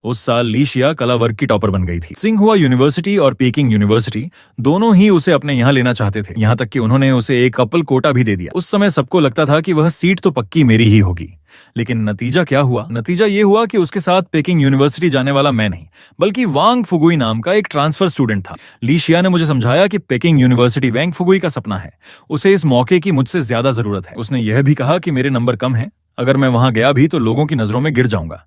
उस साल लीशिया कला वर्ग की टॉपर बन गई थी। सिंघुआ यूनिवर्सिटी और पेकिंग यूनिवर्सिटी दोनों ही उसे अपने यहाँ लेना चाहते थे, यहाँ तक कि उन्होंने उसे एक कपल कोटा भी दे दिया। उस समय सबको लगता था कि वह सीट तो पक्की मेरी ही होगी, लेकिन नतीजा क्या हुआ? नतीजा ये हुआ कि उसके साथ पेकिंग यूनिवर्सिटी जाने वाला मैं नहीं, बल्कि वांग फुगुई नाम का एक ट्रांसफर स्टूडेंट था। लीशिया ने मुझे समझाया कि पेकिंग यूनिवर्सिटी वांग फुगुई का सपना है, उसे इस मौके की मुझसे ज्यादा जरूरत है। उसने यह भी कहा कि मेरे नंबर कम हैं, अगर मैं वहां गया भी तो लोगों की नजरों में गिर जाऊंगा।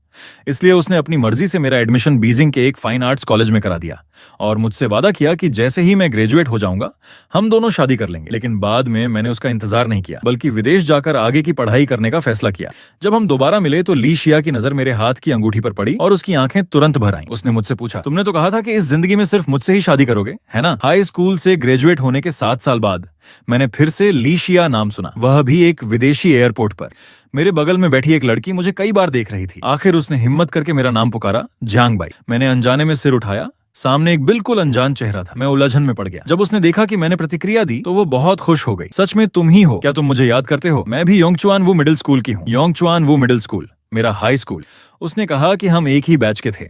इसलिए उसने अपनी मर्जी से मेरा एडमिशन बीजिंग के एक फाइन आर्ट्स कॉलेज में करा दिया और मुझसे वादा किया कि जैसे ही मैं ग्रेजुएट हो जाऊंगा हम दोनों शादी कर लेंगे। लेकिन बाद में मैंने उसका इंतजार नहीं किया, बल्कि विदेश जाकर आगे की पढ़ाई करने का फैसला किया। जब हम दोबारा मिले तो लीशिया की नजर मेरे हाथ की अंगूठी पर पड़ी और उसकी आंखें तुरंत भर आईं। उसने मुझसे पूछा, तुमने तो कहा था कि इस जिंदगी में सिर्फ मुझसे ही शादी करोगे, है ना? हाई स्कूल से ग्रेजुएट होने के 7 साल बाद मैंने फिर से लीशिया नाम सुना, वह भी एक विदेशी एयरपोर्ट पर। मेरे बगल में बैठी एक लड़की मुझे कई बार देख रही थी। आखिर उसने हिम्मत करके मेरा नाम पुकारा, जियांग बाई। मैंने अनजाने में सिर उठाया। सामने एक बिल्कुल अनजान चेहरा था। मैं उलझन में पड़ गया। जब उसने देखा कि मैंने प्रतिक्रिया दी तो वो बहुत खुश हो गई। सच में तुम ही हो? क्या तुम मुझे याद करते हो? मैं भी योंगचुआन वू मिडिल स्कूल की हूँ। योंगचुआन वू मिडिल स्कूल मेरा हाई स्कूल। उसने कहा कि हम एक ही बैच के थे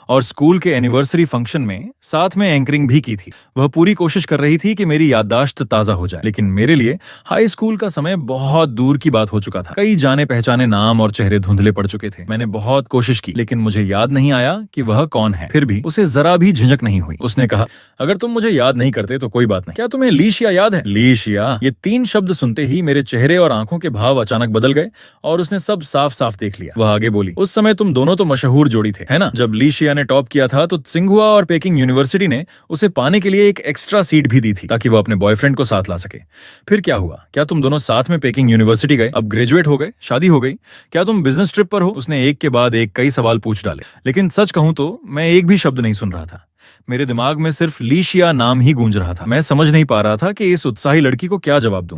और स्कूल के एनिवर्सरी फंक्शन में साथ में एंकरिंग भी की थी। वह पूरी कोशिश कर रही थी कि मेरी याददाश्त ताजा हो जाए, लेकिन मेरे लिए हाई स्कूल का समय बहुत दूर की बात हो चुका था। कई जाने पहचाने नाम और चेहरे धुंधले पड़ चुके थे। मैंने बहुत कोशिश की, लेकिन मुझे याद नहीं आया कि वह कौन है। फिर भी उसे जरा भी झिझक नहीं हुई। उसने कहा, अगर तुम मुझे याद नहीं करते तो कोई बात नहीं। क्या तुम्हें लीशिया याद है? लीशिया, ये 3 शब्द सुनते ही मेरे चेहरे और आंखों के भाव अचानक बदल गए और उसने सब साफ साफ देख लिया। वह आगे बोली, उस समय तुम दोनों तो मशहूर जोड़ी थे, है ना? जब लीशिया ने टॉप किया था तो सिंघुआ और पेकिंग यूनिवर्सिटी ने उसे पाने के लिए एक एक्स्ट्रा सीट भी दी थी ताकि वो अपने बॉयफ्रेंड को साथ ला सके। फिर क्या हुआ? क्या तुम दोनों साथ में पेकिंग यूनिवर्सिटी गए? अब ग्रेजुएट हो गए, शादी हो गई, क्या तुम बिजनेस ट्रिप पर हो? उसने एक के बाद एक कई सवाल पूछ डाले, लेकिन सच कहूं तो मैं एक भी शब्द नहीं सुन रहा था। मेरे दिमाग में सिर्फ लीशिया नाम ही गूंज रहा था। मैं समझ नहीं पा रहा था कि इस उत्साही लड़की को क्या जवाब दूं।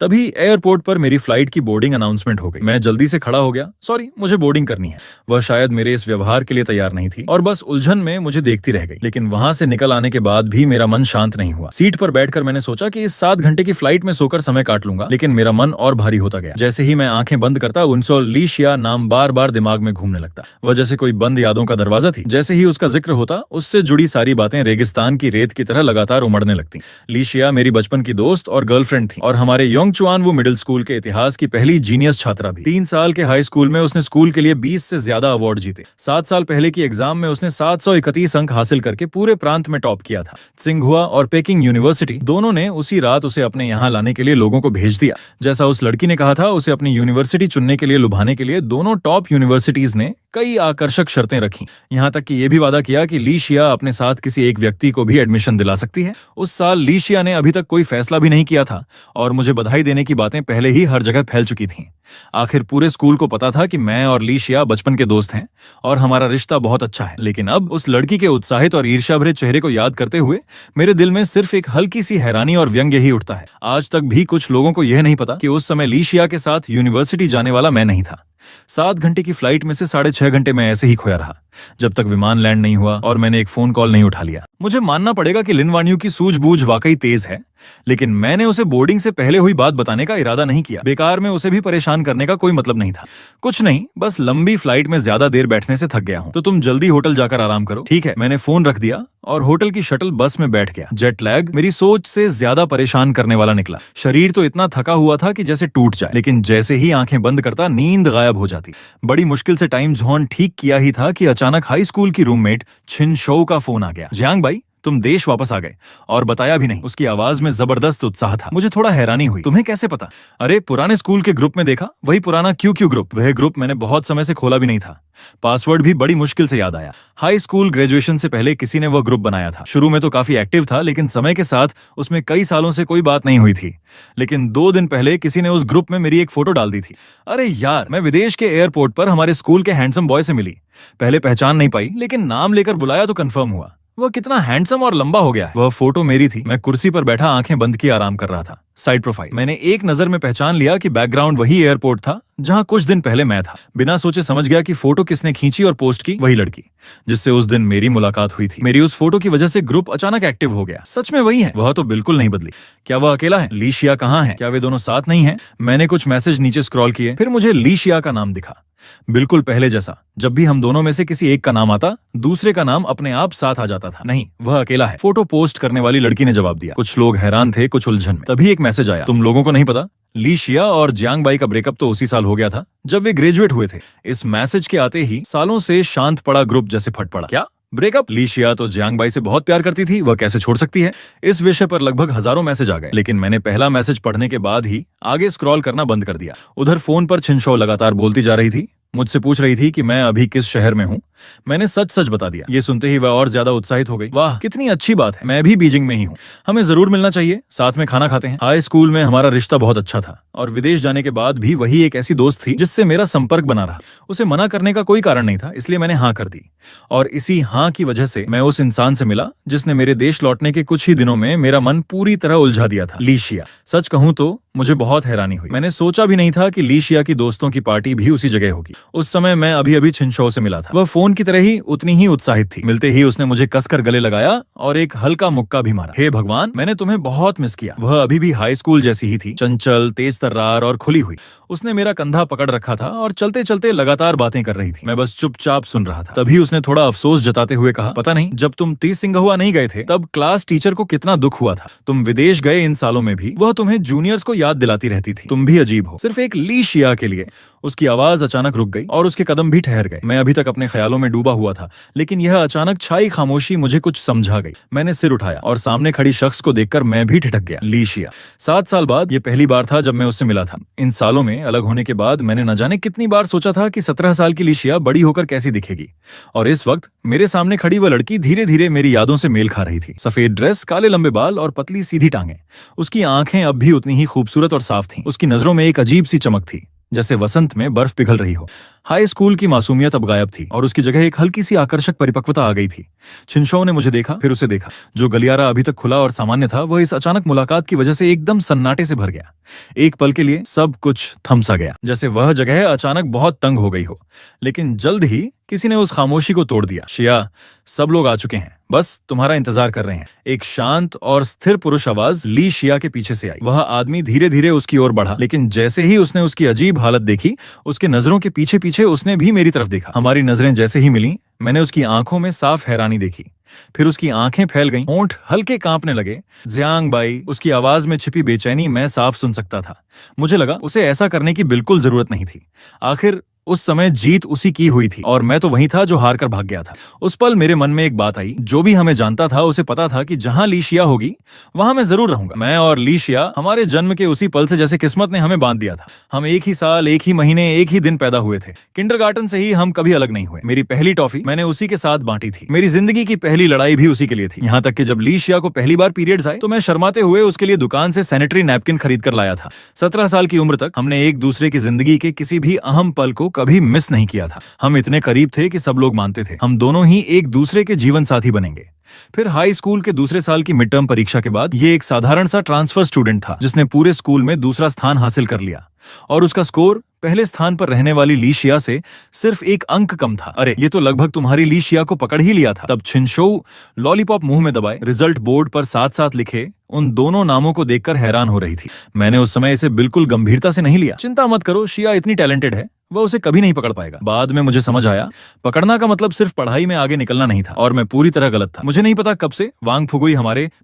तभी एयरपोर्ट पर मेरी फ्लाइट की बोर्डिंग अनाउंसमेंट हो गई। मैं जल्दी से खड़ा हो गया। सॉरी, मुझे बोर्डिंग करनी है। वह शायद मेरे इस व्यवहार के लिए तैयार नहीं थी और बस उलझन में मुझे देखती रह गई। लेकिन वहां से निकल आने के बाद भी मेरा मन शांत नहीं हुआ। सीट पर बैठकर मैंने सोचा कि इस 7 घंटे की फ्लाइट में सोकर समय काट लूंगा, लेकिन मेरा मन और भारी होता गया। जैसे ही मैं आंखें बंद करता, उनसे लीशिया नाम बार बार दिमाग में घूमने लगता। वह जैसे कोई बंद यादों का दरवाजा थी। जैसे ही उसका जिक्र होता, उससे जुड़ी सारी बातें रेगिस्तान की रेत की तरह लगातार उमड़ने लगती। लीशिया मेरी बचपन की दोस्त और गर्लफ्रेंड थी और हमारे योंगचुआन वू मिडिल स्कूल के इतिहास की पहली जीनियस छात्रा भी। 3 साल के हाई स्कूल में उसने स्कूल के लिए 20 से ज्यादा अवार्ड जीते। 7 साल पहले की एग्जाम में उसने 731 अंक हासिल करके पूरे प्रांत में टॉप किया था। सिंघुआ और पेकिंग यूनिवर्सिटी दोनों ने उसी रात उसे अपने यहाँ लाने के लिए लोगों को भेज दिया। जैसा उस लड़की ने कहा था, उसे अपनी यूनिवर्सिटी चुनने के लिए लुभाने के लिए दोनों टॉप यूनिवर्सिटीज ने कई आकर्षक शर्तें रखी। यहाँ तक कि यह भी वादा किया कि लीशिया अपने साथ किसी एक व्यक्ति को भी एडमिशन दिला सकती है। उस साल लीशिया ने अभी तक कोई फैसला भी नहीं किया था और मुझे बधाई देने की बातें पहले ही हर जगह फैल चुकी थीं। आखिर पूरे स्कूल को पता था कि मैं और लीशिया बचपन के दोस्त हैं और हमारा रिश्ता बहुत अच्छा है। लेकिन अब उस लड़की के उत्साहित और ईर्ष्या भरे चेहरे को याद करते हुए मेरे दिल में सिर्फ एक हल्की सी हैरानी और व्यंग्य ही उठता है। आज तक भी कुछ लोगों को यह नहीं पता कि उस समय लीशिया के साथ यूनिवर्सिटी जाने वाला मैं नहीं था। 7 घंटे की फ्लाइट में से 6.5 घंटे मैं ऐसे ही खोया रहा जब तक विमान लैंड नहीं हुआ और मैंने एक फोन कॉल नहीं उठा लिया। मुझे मानना पड़ेगा कि लिन वानियू की सूझबूझ वाकई तेज है, लेकिन मैंने उसे बोर्डिंग से पहले हुई बात बताने का इरादा नहीं किया। बेकार में उसे भी परेशान करने का कोई मतलब नहीं था। कुछ नहीं, बस लंबी फ्लाइट में ज्यादा देर बैठने से थक गया हूं, तो तुम जल्दी होटल जाकर आराम करो, ठीक है? मैंने फोन रख दिया और होटल की शटल बस में बैठ गया। जेट लैग मेरी सोच से ज्यादा परेशान करने वाला निकला। शरीर तो इतना थका हुआ था कि जैसे टूट जाए, लेकिन जैसे ही आंखें बंद करता नींद गायब हो जाती। बड़ी मुश्किल से टाइम जोन ठीक किया ही था कि अचानक हाई स्कूल की रूममेट छिन शो का फोन आ गया। जियांग बाई, तुम देश वापस आ गए और बताया भी नहीं। उसकी आवाज में जबरदस्त उत्साह था। मुझे थोड़ा हैरानी हुई। तुम्हें कैसे पता? अरे, पुराने स्कूल के ग्रुप में देखा, वही पुराना QQ ग्रुप। वह ग्रुप मैंने बहुत समय से खोला भी नहीं था। पासवर्ड भी बड़ी मुश्किल से याद आया। हाई स्कूल ग्रेजुएशन से पहले किसी ने वह ग्रुप बनाया था। शुरू में तो काफी एक्टिव था, लेकिन समय के साथ उसमें कई सालों से कोई बात नहीं हुई थी। लेकिन 2 दिन पहले किसी ने उस ग्रुप में मेरी एक फोटो डाल दी थी। अरे यार, मैं विदेश के एयरपोर्ट पर हमारे स्कूल के हैंडसम बॉय से मिली। पहले पहचान नहीं पाई, लेकिन नाम लेकर बुलाया तो कंफर्म हुआ। वह कितना हैंडसम और लंबा हो गया है। वह फोटो मेरी थी। मैं कुर्सी पर बैठा आंखें बंद किए आराम कर रहा था। साइड प्रोफाइल मैंने एक नजर में पहचान लिया कि बैकग्राउंड वही एयरपोर्ट था जहां कुछ दिन पहले मैं था। बिना सोचे समझ गया कि फोटो किसने खींची और पोस्ट की। वही लड़की जिससे उस दिन मेरी मुलाकात हुई थी। मेरी उस फोटो की वजह से ग्रुप अचानक एक्टिव हो गया। सच में वही है। वह तो बिल्कुल नहीं बदली। क्या वह अकेला है? लीशिया कहाँ है? क्या वे दोनों साथ नहीं है? मैंने कुछ मैसेज नीचे स्क्रॉल किए, फिर मुझे लीशिया का नाम दिखा। बिल्कुल पहले जैसा। जब भी हम दोनों में से किसी एक का नाम आता, दूसरे का नाम अपने आप साथ आ जाता था। नहीं, वह अकेला है। फोटो पोस्ट करने वाली लड़की ने जवाब दिया। कुछ लोग हैरान थे, कुछ उलझन में। तभी एक मैसेज आया, तुम लोगों को नहीं पता, ली शिया और जियांग बाई का ब्रेकअप तो उसी साल हो गया था जब वे ग्रेजुएट हुए थे। इस मैसेज के आते ही सालों से शांत पड़ा ग्रुप जैसे फट पड़ा। क्या ब्रेकअप? ली शिया तो जियांग बाई से बहुत प्यार करती थी, वह कैसे छोड़ सकती है? इस विषय पर लगभग हजारों मैसेज आ गए, लेकिन मैंने पहला मैसेज पढ़ने के बाद ही आगे स्क्रॉल करना बंद कर दिया। उधर फोन पर छिनशो लगातार बोलती जा रही थी, मुझसे पूछ रही थी कि मैं अभी किस शहर में हूँ। मैंने सच सच बता दिया। ये सुनते ही वह और ज्यादा उत्साहित हो गई। वाह, कितनी अच्छी बात है, मैं भी बीजिंग में ही हूँ, हमें जरूर मिलना चाहिए, साथ में खाना खाते हैं। हाई स्कूल में हमारा रिश्ता बहुत अच्छा था और विदेश जाने के बाद भी वही एक ऐसी दोस्त थी जिससे मेरा संपर्क बना रहा। उसे मना करने का कोई कारण नहीं था, इसलिए मैंने हाँ कर दी। और इसी हाँ की वजह से मैं उस इंसान से मिला जिसने मेरे देश लौटने के कुछ ही दिनों में मेरा मन पूरी तरह उलझा दिया था, ली शिया। सच कहूं तो मुझे बहुत हैरानी हुई। मैंने सोचा भी नहीं था कि ली शिया की दोस्तों की पार्टी भी उसी जगह होगी। उस समय मैं अभी छिनशो से मिला था। वह फोन की तरह ही उतनी ही उत्साहित थी। मिलते ही उसने मुझे कसकर गले लगाया और एक हल्का मुक्का भी मारा। हे भगवान, मैंने तुम्हें बहुत मिस किया। वह अभी भी हाई स्कूल जैसी ही थी, चंचल, तेज तर्रार और खुली हुई। उसने मेरा कंधा पकड़ रखा था और चलते चलते लगातार बातें कर रही थी। मैं बस चुपचाप सुन रहा था। तभी उसने थोड़ा अफसोस जताते हुए कहा, पता नहीं, जब तुम तीसिंगहुआ नहीं गए थे तब क्लास टीचर को कितना दुख हुआ था। तुम विदेश गए इन सालों में भी वह तुम्हें जूनियर्स को याद दिलाती रहती थी। तुम भी अजीब हो, सिर्फ एक ली शिया के लिए। उसकी आवाज अचानक रुक गई और उसके कदम भी ठहर गए। मैं अभी तक अपने ख्यालों में डूबा हुआ था, लेकिन यह अचानक छाई खामोशी मुझे कुछ समझा गई। मैंने सिर उठाया और सामने खड़ी शख्स को देखकर मैं भी ठिठक गया। ली शिया। 7 साल बाद ये पहली बार था जब मैं उससे मिला था। इन सालों में अलग होने के बाद मैंने न जाने कितनी बार सोचा था कि 17 साल की ली शिया बड़ी होकर कैसी दिखेगी, और इस वक्त मेरे सामने खड़ी वह लड़की धीरे धीरे मेरी यादों से मेल खा रही थी। सफेद ड्रेस, काले लंबे बाल और पतली सीधी टांगें। उसकी आंखें अब भी उतनी ही खूबसूरत और साफ थीं। उसकी नजरों में एक अजीब सी चमक थी, जैसे वसंत में बर्फ पिघल रही हो। हाई स्कूल की मासूमियत अब गायब थी और उसकी जगह एक हल्की सी आकर्षक परिपक्वता आ गई थी। छिनशो ने मुझे देखा, फिर उसे देखा। जो गलियारा अभी तक खुला और सामान्य था, वह इस अचानक मुलाकात की वजह से एकदम सन्नाटे से भर गया। एक पल के लिए सब कुछ थम सा गया, जैसे वह जगह अचानक बहुत तंग हो गई हो। लेकिन जल्द ही किसी ने उस खामोशी को तोड़ दिया। शिया, सब लोग आ चुके हैं, बस तुम्हारा इंतजार कर रहे हैं। एक शांत और स्थिर पुरुष आवाज ली शिया के पीछे से आई। वह आदमी धीरे धीरे उसकी ओर बढ़ा, लेकिन जैसे ही उसने उसकी अजीब हालत देखी, उसके नजरों के पीछे पीछे उसने भी मेरी तरफ देखा। हमारी नजरें जैसे ही मिली, मैंने उसकी आंखों में साफ हैरानी देखी। फिर उसकी आंखें फैल गईं, होंठ हल्के कांपने लगे। जियांग बाई, उसकी आवाज में छिपी बेचैनी मैं साफ सुन सकता था। मुझे लगा उसे ऐसा करने की बिल्कुल जरूरत नहीं थी। आखिर उस समय जीत उसी की हुई थी और मैं तो वही था जो हार कर भाग गया था। उस पल मेरे मन में एक बात आई, जो भी हमें जानता था उसे पता था कि जहां ली शिया होगी वहां मैं जरूर रहूंगा। मैं और ली शिया हमारे जन्म के उसी पल से जैसे किस्मत ने हमें बांध दिया था। हम एक ही साल, एक ही महीने, एक ही दिन पैदा हुए थे। किंडरगार्टन से ही हम कभी अलग नहीं हुए। मेरी पहली टॉफी मैंने उसी के साथ बांटी थी। मेरी जिंदगी की पहली लड़ाई भी उसी के लिए थी। यहाँ तक कि जब ली शिया को पहली बार पीरियड्स आए तो मैं शर्माते हुए उसके लिए दुकान से सैनिटरी नैपकिन खरीद कर लाया था। 17 साल की उम्र तक हमने एक दूसरे की जिंदगी के किसी भी अहम पल को कभी मिस नहीं किया था। हम इतने करीब थे कि सब लोग मानते थे हम दोनों ही एक दूसरे के जीवन साथी बनेंगे। फिर हाई स्कूल के दूसरे साल की मिड टर्म परीक्षा के बाद ये एक साधारण सा ट्रांसफर स्टूडेंट था जिसने पूरे स्कूल में दूसरा स्थान हासिल कर लिया, और उसका स्कोर पहले स्थान पर रहने वाली ली शिया से सिर्फ 1 अंक कम था। अरे, ये तो लगभग तुम्हारी ली शिया को पकड़ ही लिया था। तब छिनशो लॉलीपॉप मुंह में दबाए रिजल्ट बोर्ड पर साथ साथ लिखे उन दोनों नामों को देखकर हैरान हो रही थी। मैंने उस समय इसे बिल्कुल गंभीरता से नहीं लिया। चिंता मत करो, शिया इतनी टैलेंटेड है, वह उसे कभी नहीं पकड़ पाएगा। बाद में मुझे समझ आया, पकड़ना का मतलब सिर्फ पढ़ाई में आगे निकलना नहीं था, और मैं पूरी तरह गलत था। मुझे नहीं पता कब से वांग फुगुई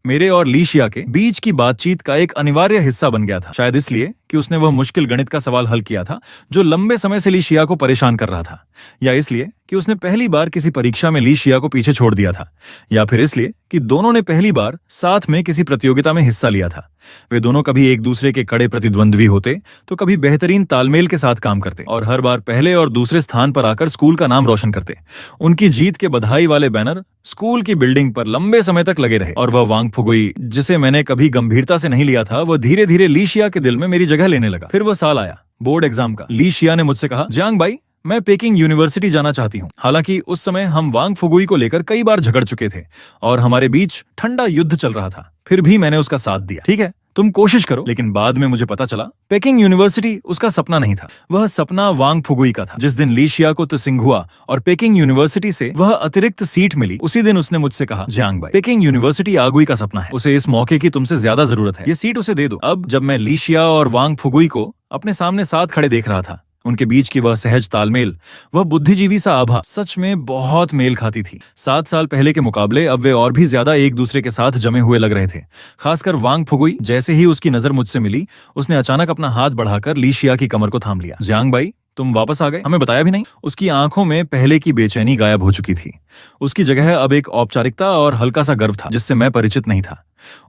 मेरे और ली शिया के बीच की बातचीत का एक अनिवार्य हिस्सा बन गया था। शायद इसलिए कि उसने वह मुश्किल गणित का सवाल हल किया था जो लंबे समय से ली शिया को परेशान कर रहा था, या इसलिए कि उसने पहली बार किसी परीक्षा में ली शिया को पीछे छोड़ दिया था, या फिर इसलिए कि दोनों ने पहली बार साथ में किसी प्रतियोगिता में हिस्सा लिया था। वे दोनों कभी एक दूसरे के कड़े प्रतिद्वंद्वी होते तो कभी बेहतरीन तालमेल के साथ काम करते और हर बार पहले और दूसरे स्थान पर आकर स्कूल का नाम रोशन करते। उनकी जीत के बधाई वाले बैनर स्कूल की बिल्डिंग पर लंबे समय तक लगे रहे, और वह वांग फुगुई जिसे मैंने कभी गंभीरता से नहीं लिया था, वह धीरे धीरे ली शिया के दिल में मेरी जगह लेने लगा। फिर वह साल आया, बोर्ड एग्जाम का। ली शिया ने मुझसे कहा, जियांग बाई, मैं पेकिंग यूनिवर्सिटी जाना चाहती हूँ। हालांकि उस समय हम वांग फुगुई को लेकर कई बार झगड़ चुके थे और हमारे बीच ठंडा युद्ध चल रहा था, फिर भी मैंने उसका साथ दिया। ठीक है, तुम कोशिश करो। लेकिन बाद में मुझे पता चला पेकिंग यूनिवर्सिटी उसका सपना नहीं था, वह सपना वांग फुगुई का था। जिस दिन ली शिया को त्सिंगहुआ और पेकिंग यूनिवर्सिटी से वह अतिरिक्त सीट मिली, उसी दिन उसने मुझसे कहा, जियांग बाई, पेकिंग यूनिवर्सिटी आगुई का सपना है, उसे इस मौके की तुमसे ज्यादा जरूरत है, ये सीट उसे दे दो। अब जब मैं ली शिया और वांग फुगुई को अपने सामने साथ खड़े देख रहा था, उनके बीच की वह सहज तालमेल, वह बुद्धिजीवी सा आभा सच में बहुत मेल खाती थी। 7 साल पहले के मुकाबले अब वे और भी ज्यादा एक दूसरे के साथ जमे हुए लग रहे थे। खासकर वांग फुगुई। जैसे ही उसकी नजर मुझसे मिली, उसने अचानक अपना हाथ बढ़ाकर ली शिया की कमर को थाम लिया। जियांग भाई, तुम वापस आ गए, हमें बताया भी नहीं। उसकी आंखों में पहले की बेचैनी गायब हो चुकी थी। उसकी जगह अब एक औपचारिकता और हल्का सा गर्व था जिससे मैं परिचित नहीं था।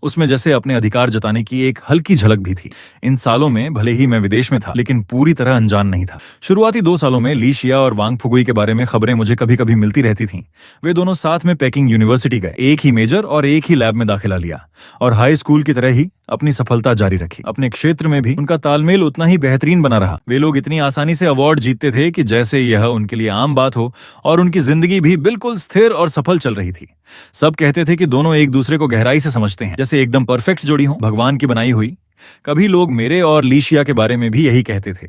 उसमें जैसे अपने अधिकार जताने की एक हल्की झलक भी थी। इन सालों में भले ही मैं विदेश में था, लेकिन पूरी तरह अनजान नहीं था। शुरुआती 2 सालों में ली शिया और वांग फुगुई के बारे में खबरें मुझे कभी कभी मिलती रहती थीं। वे दोनों साथ में पेकिंग यूनिवर्सिटी गए, एक ही मेजर और एक ही लैब में दाखिला लिया और हाई स्कूल की तरह ही अपनी सफलता जारी रखी। अपने क्षेत्र में भी उनका तालमेल उतना ही बेहतरीन बना रहा। वे लोग इतनी आसानी से अवार्ड जीतते थे कि जैसे यह उनके लिए आम बात हो, और उनकी जिंदगी भी बिल्कुल स्थिर और सफल चल रही थी। सब कहते थे कि दोनों एक दूसरे को गहराई से समझते हैं, जैसे एकदम परफेक्ट जोड़ी हो, भगवान की बनाई हुई। कभी लोग मेरे और ली शिया के बारे में भी यही कहते थे।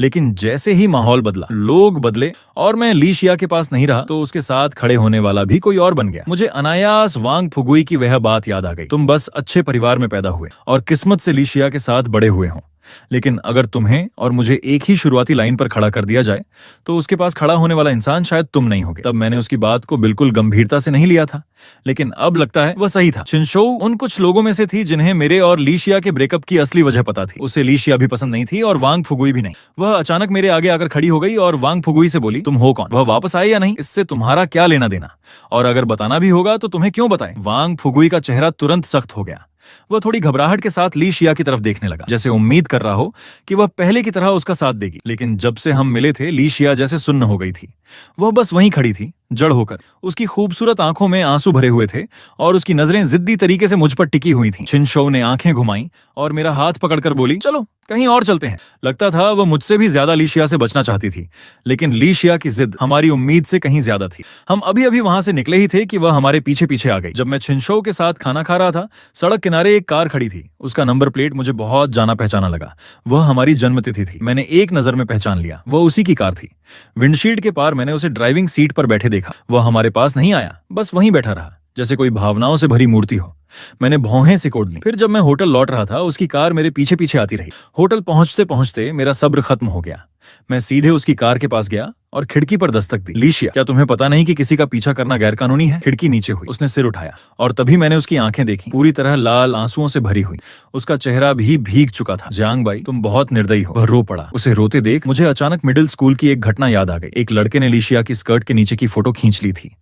लेकिन जैसे ही माहौल बदला, लोग बदले और मैं ली शिया के पास नहीं रहा, तो उसके साथ खड़े होने वाला भी कोई और बन गया। मुझे अनायास वांग फुगुई की वह बात याद आ गई। तुम बस अच्छे परिवार में पैदा हुए और किस्मत से ली शिया के साथ बड़े हुए हो, लेकिन अगर तुम्हें और मुझे एक ही शुरुआती लाइन पर खड़ा कर दिया जाए, तो उसके पास खड़ा होने वाला इंसान शायद तुम नहीं होगे। तब मैंने उसकी बात को बिल्कुल गंभीरता से नहीं लिया था, लेकिन अब लगता है वह सही था। छिनशोउ उन कुछ लोगों में से थी जिन्हें मेरे और ली शिया के ब्रेकअप की असली वजह पता थी। उसे ली शिया भी पसंद नहीं थी और वांग फुगुई भी नहीं। वह अचानक मेरे आगे आकर खड़ी हो गई और वांग फुगुई से बोली, तुम हो कौन? वह वापस आए या नहीं, इससे तुम्हारा क्या लेना देना? और अगर बताना भी होगा तो तुम्हें क्यों बताएं? वांग फुगुई का चेहरा तुरंत सख्त हो गया। वह थोड़ी घबराहट के साथ ली शिया की तरफ देखने लगा, जैसे उम्मीद कर रहा हो कि वह पहले की तरह उसका साथ देगी। लेकिन जब से हम मिले थे, ली शिया जैसे सुन्न हो गई थी। वह बस वहीं खड़ी थी, जड़ होकर। उसकी खूबसूरत आंखों में आंसू भरे हुए थे और उसकी नजरें जिद्दी तरीके से मुझ पर टिकी हुई थीं। छिनशोउ ने आंखें घुमाई और मेरा हाथ पकड़कर बोली, चलो कहीं और चलते हैं। लगता था वह मुझसे भी ज्यादा ली शिया से बचना चाहती थी, लेकिन ली शिया की जिद हमारी उम्मीद से कहीं ज्यादा थी। हम अभी अभी वहां से निकले ही थे कि वह हमारे पीछे पीछे आ गई। जब मैं छिनशोउ के साथ खाना खा रहा था, सड़क किनारे एक कार खड़ी थी। उसका नंबर प्लेट मुझे बहुत जाना पहचाना लगा। वह हमारी जन्मतिथि थी। मैंने एक नजर में पहचान लिया, वह उसी की कार थी। विंडशील्ड के पार मैंने उसे ड्राइविंग सीट पर बैठे देखा। वह हमारे पास नहीं आया, बस वहीं बैठा रहा, जैसे कोई भावनाओं से भरी मूर्ति हो। मैंने भौहें सिकोड़ ली। फिर जब मैं होटल लौट रहा था, उसकी कार मेरे पीछे पीछे आती रही। होटल पहुंचते पहुंचते मेरा सब्र खत्म हो गया। मैं सीधे उसकी कार के पास गया और खिड़की पर दस्तक दी। ली शिया, क्या तुम्हें पता नहीं कि किसी का पीछा करना गैरकानूनी है? खिड़की नीचे हुई। उसने सिर उठाया और तभी मैंने उसकी आंखें देखी, पूरी तरह लाल आंसुओं से भरी हुई। उसका चेहरा भी भीग चुका था। जियांग भाई, तुम बहुत निर्दयी हो। वह रो पड़ा। उसे रोते देख मुझे अचानक मिडिल स्कूल की एक घटना याद आ गई। एक लड़के ने ली शिया की स्कर्ट के नीचे की फोटो खींच ली थी।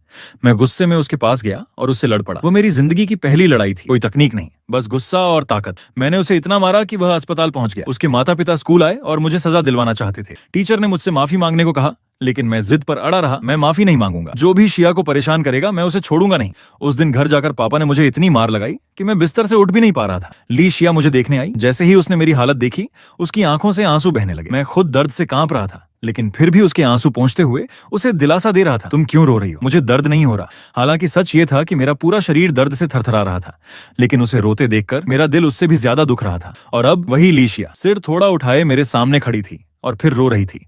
मैं गुस्से में उसके पास गया और उससे लड़ पड़ा। वो मेरी जिंदगी की पहली लड़ाई थी, कोई तकनीक नहीं, बस गुस्सा और ताकत। मैंने उसे इतना मारा कि वह अस्पताल पहुंच गया। उसके माता पिता स्कूल आए और मुझे सजा दिलवाना चाहते थे। टीचर ने मुझसे माफी मांगने को कहा, लेकिन मैं जिद पर अड़ा रहा। मैं माफी नहीं मांगूंगा। जो भी शिया को परेशान करेगा, मैं उसे छोड़ूंगा नहीं। उस दिन घर जाकर पापा ने मुझे इतनी मार लगाई कि मैं बिस्तर से उठ भी नहीं पा रहा था। ली शिया मुझे देखने आई। जैसे ही उसने मेरी हालत देखी, उसकी आंखों से आंसू बहने लगे। मैं खुद दर्द से कांप रहा था, लेकिन फिर भी उसके आंसू पोंछते हुए उसे दिलासा दे रहा था। तुम क्यों रो रही हो? मुझे दर्द नहीं हो रहा। हालांकि सच ये था कि मेरा पूरा शरीर दर्द से थरथरा रहा था, लेकिन उसे रोते देखकर मेरा दिल उससे भी ज्यादा दुख रहा था। और अब वही ली शिया सिर थोड़ा उठाए मेरे सामने खड़ी थी और फिर रो रही थी।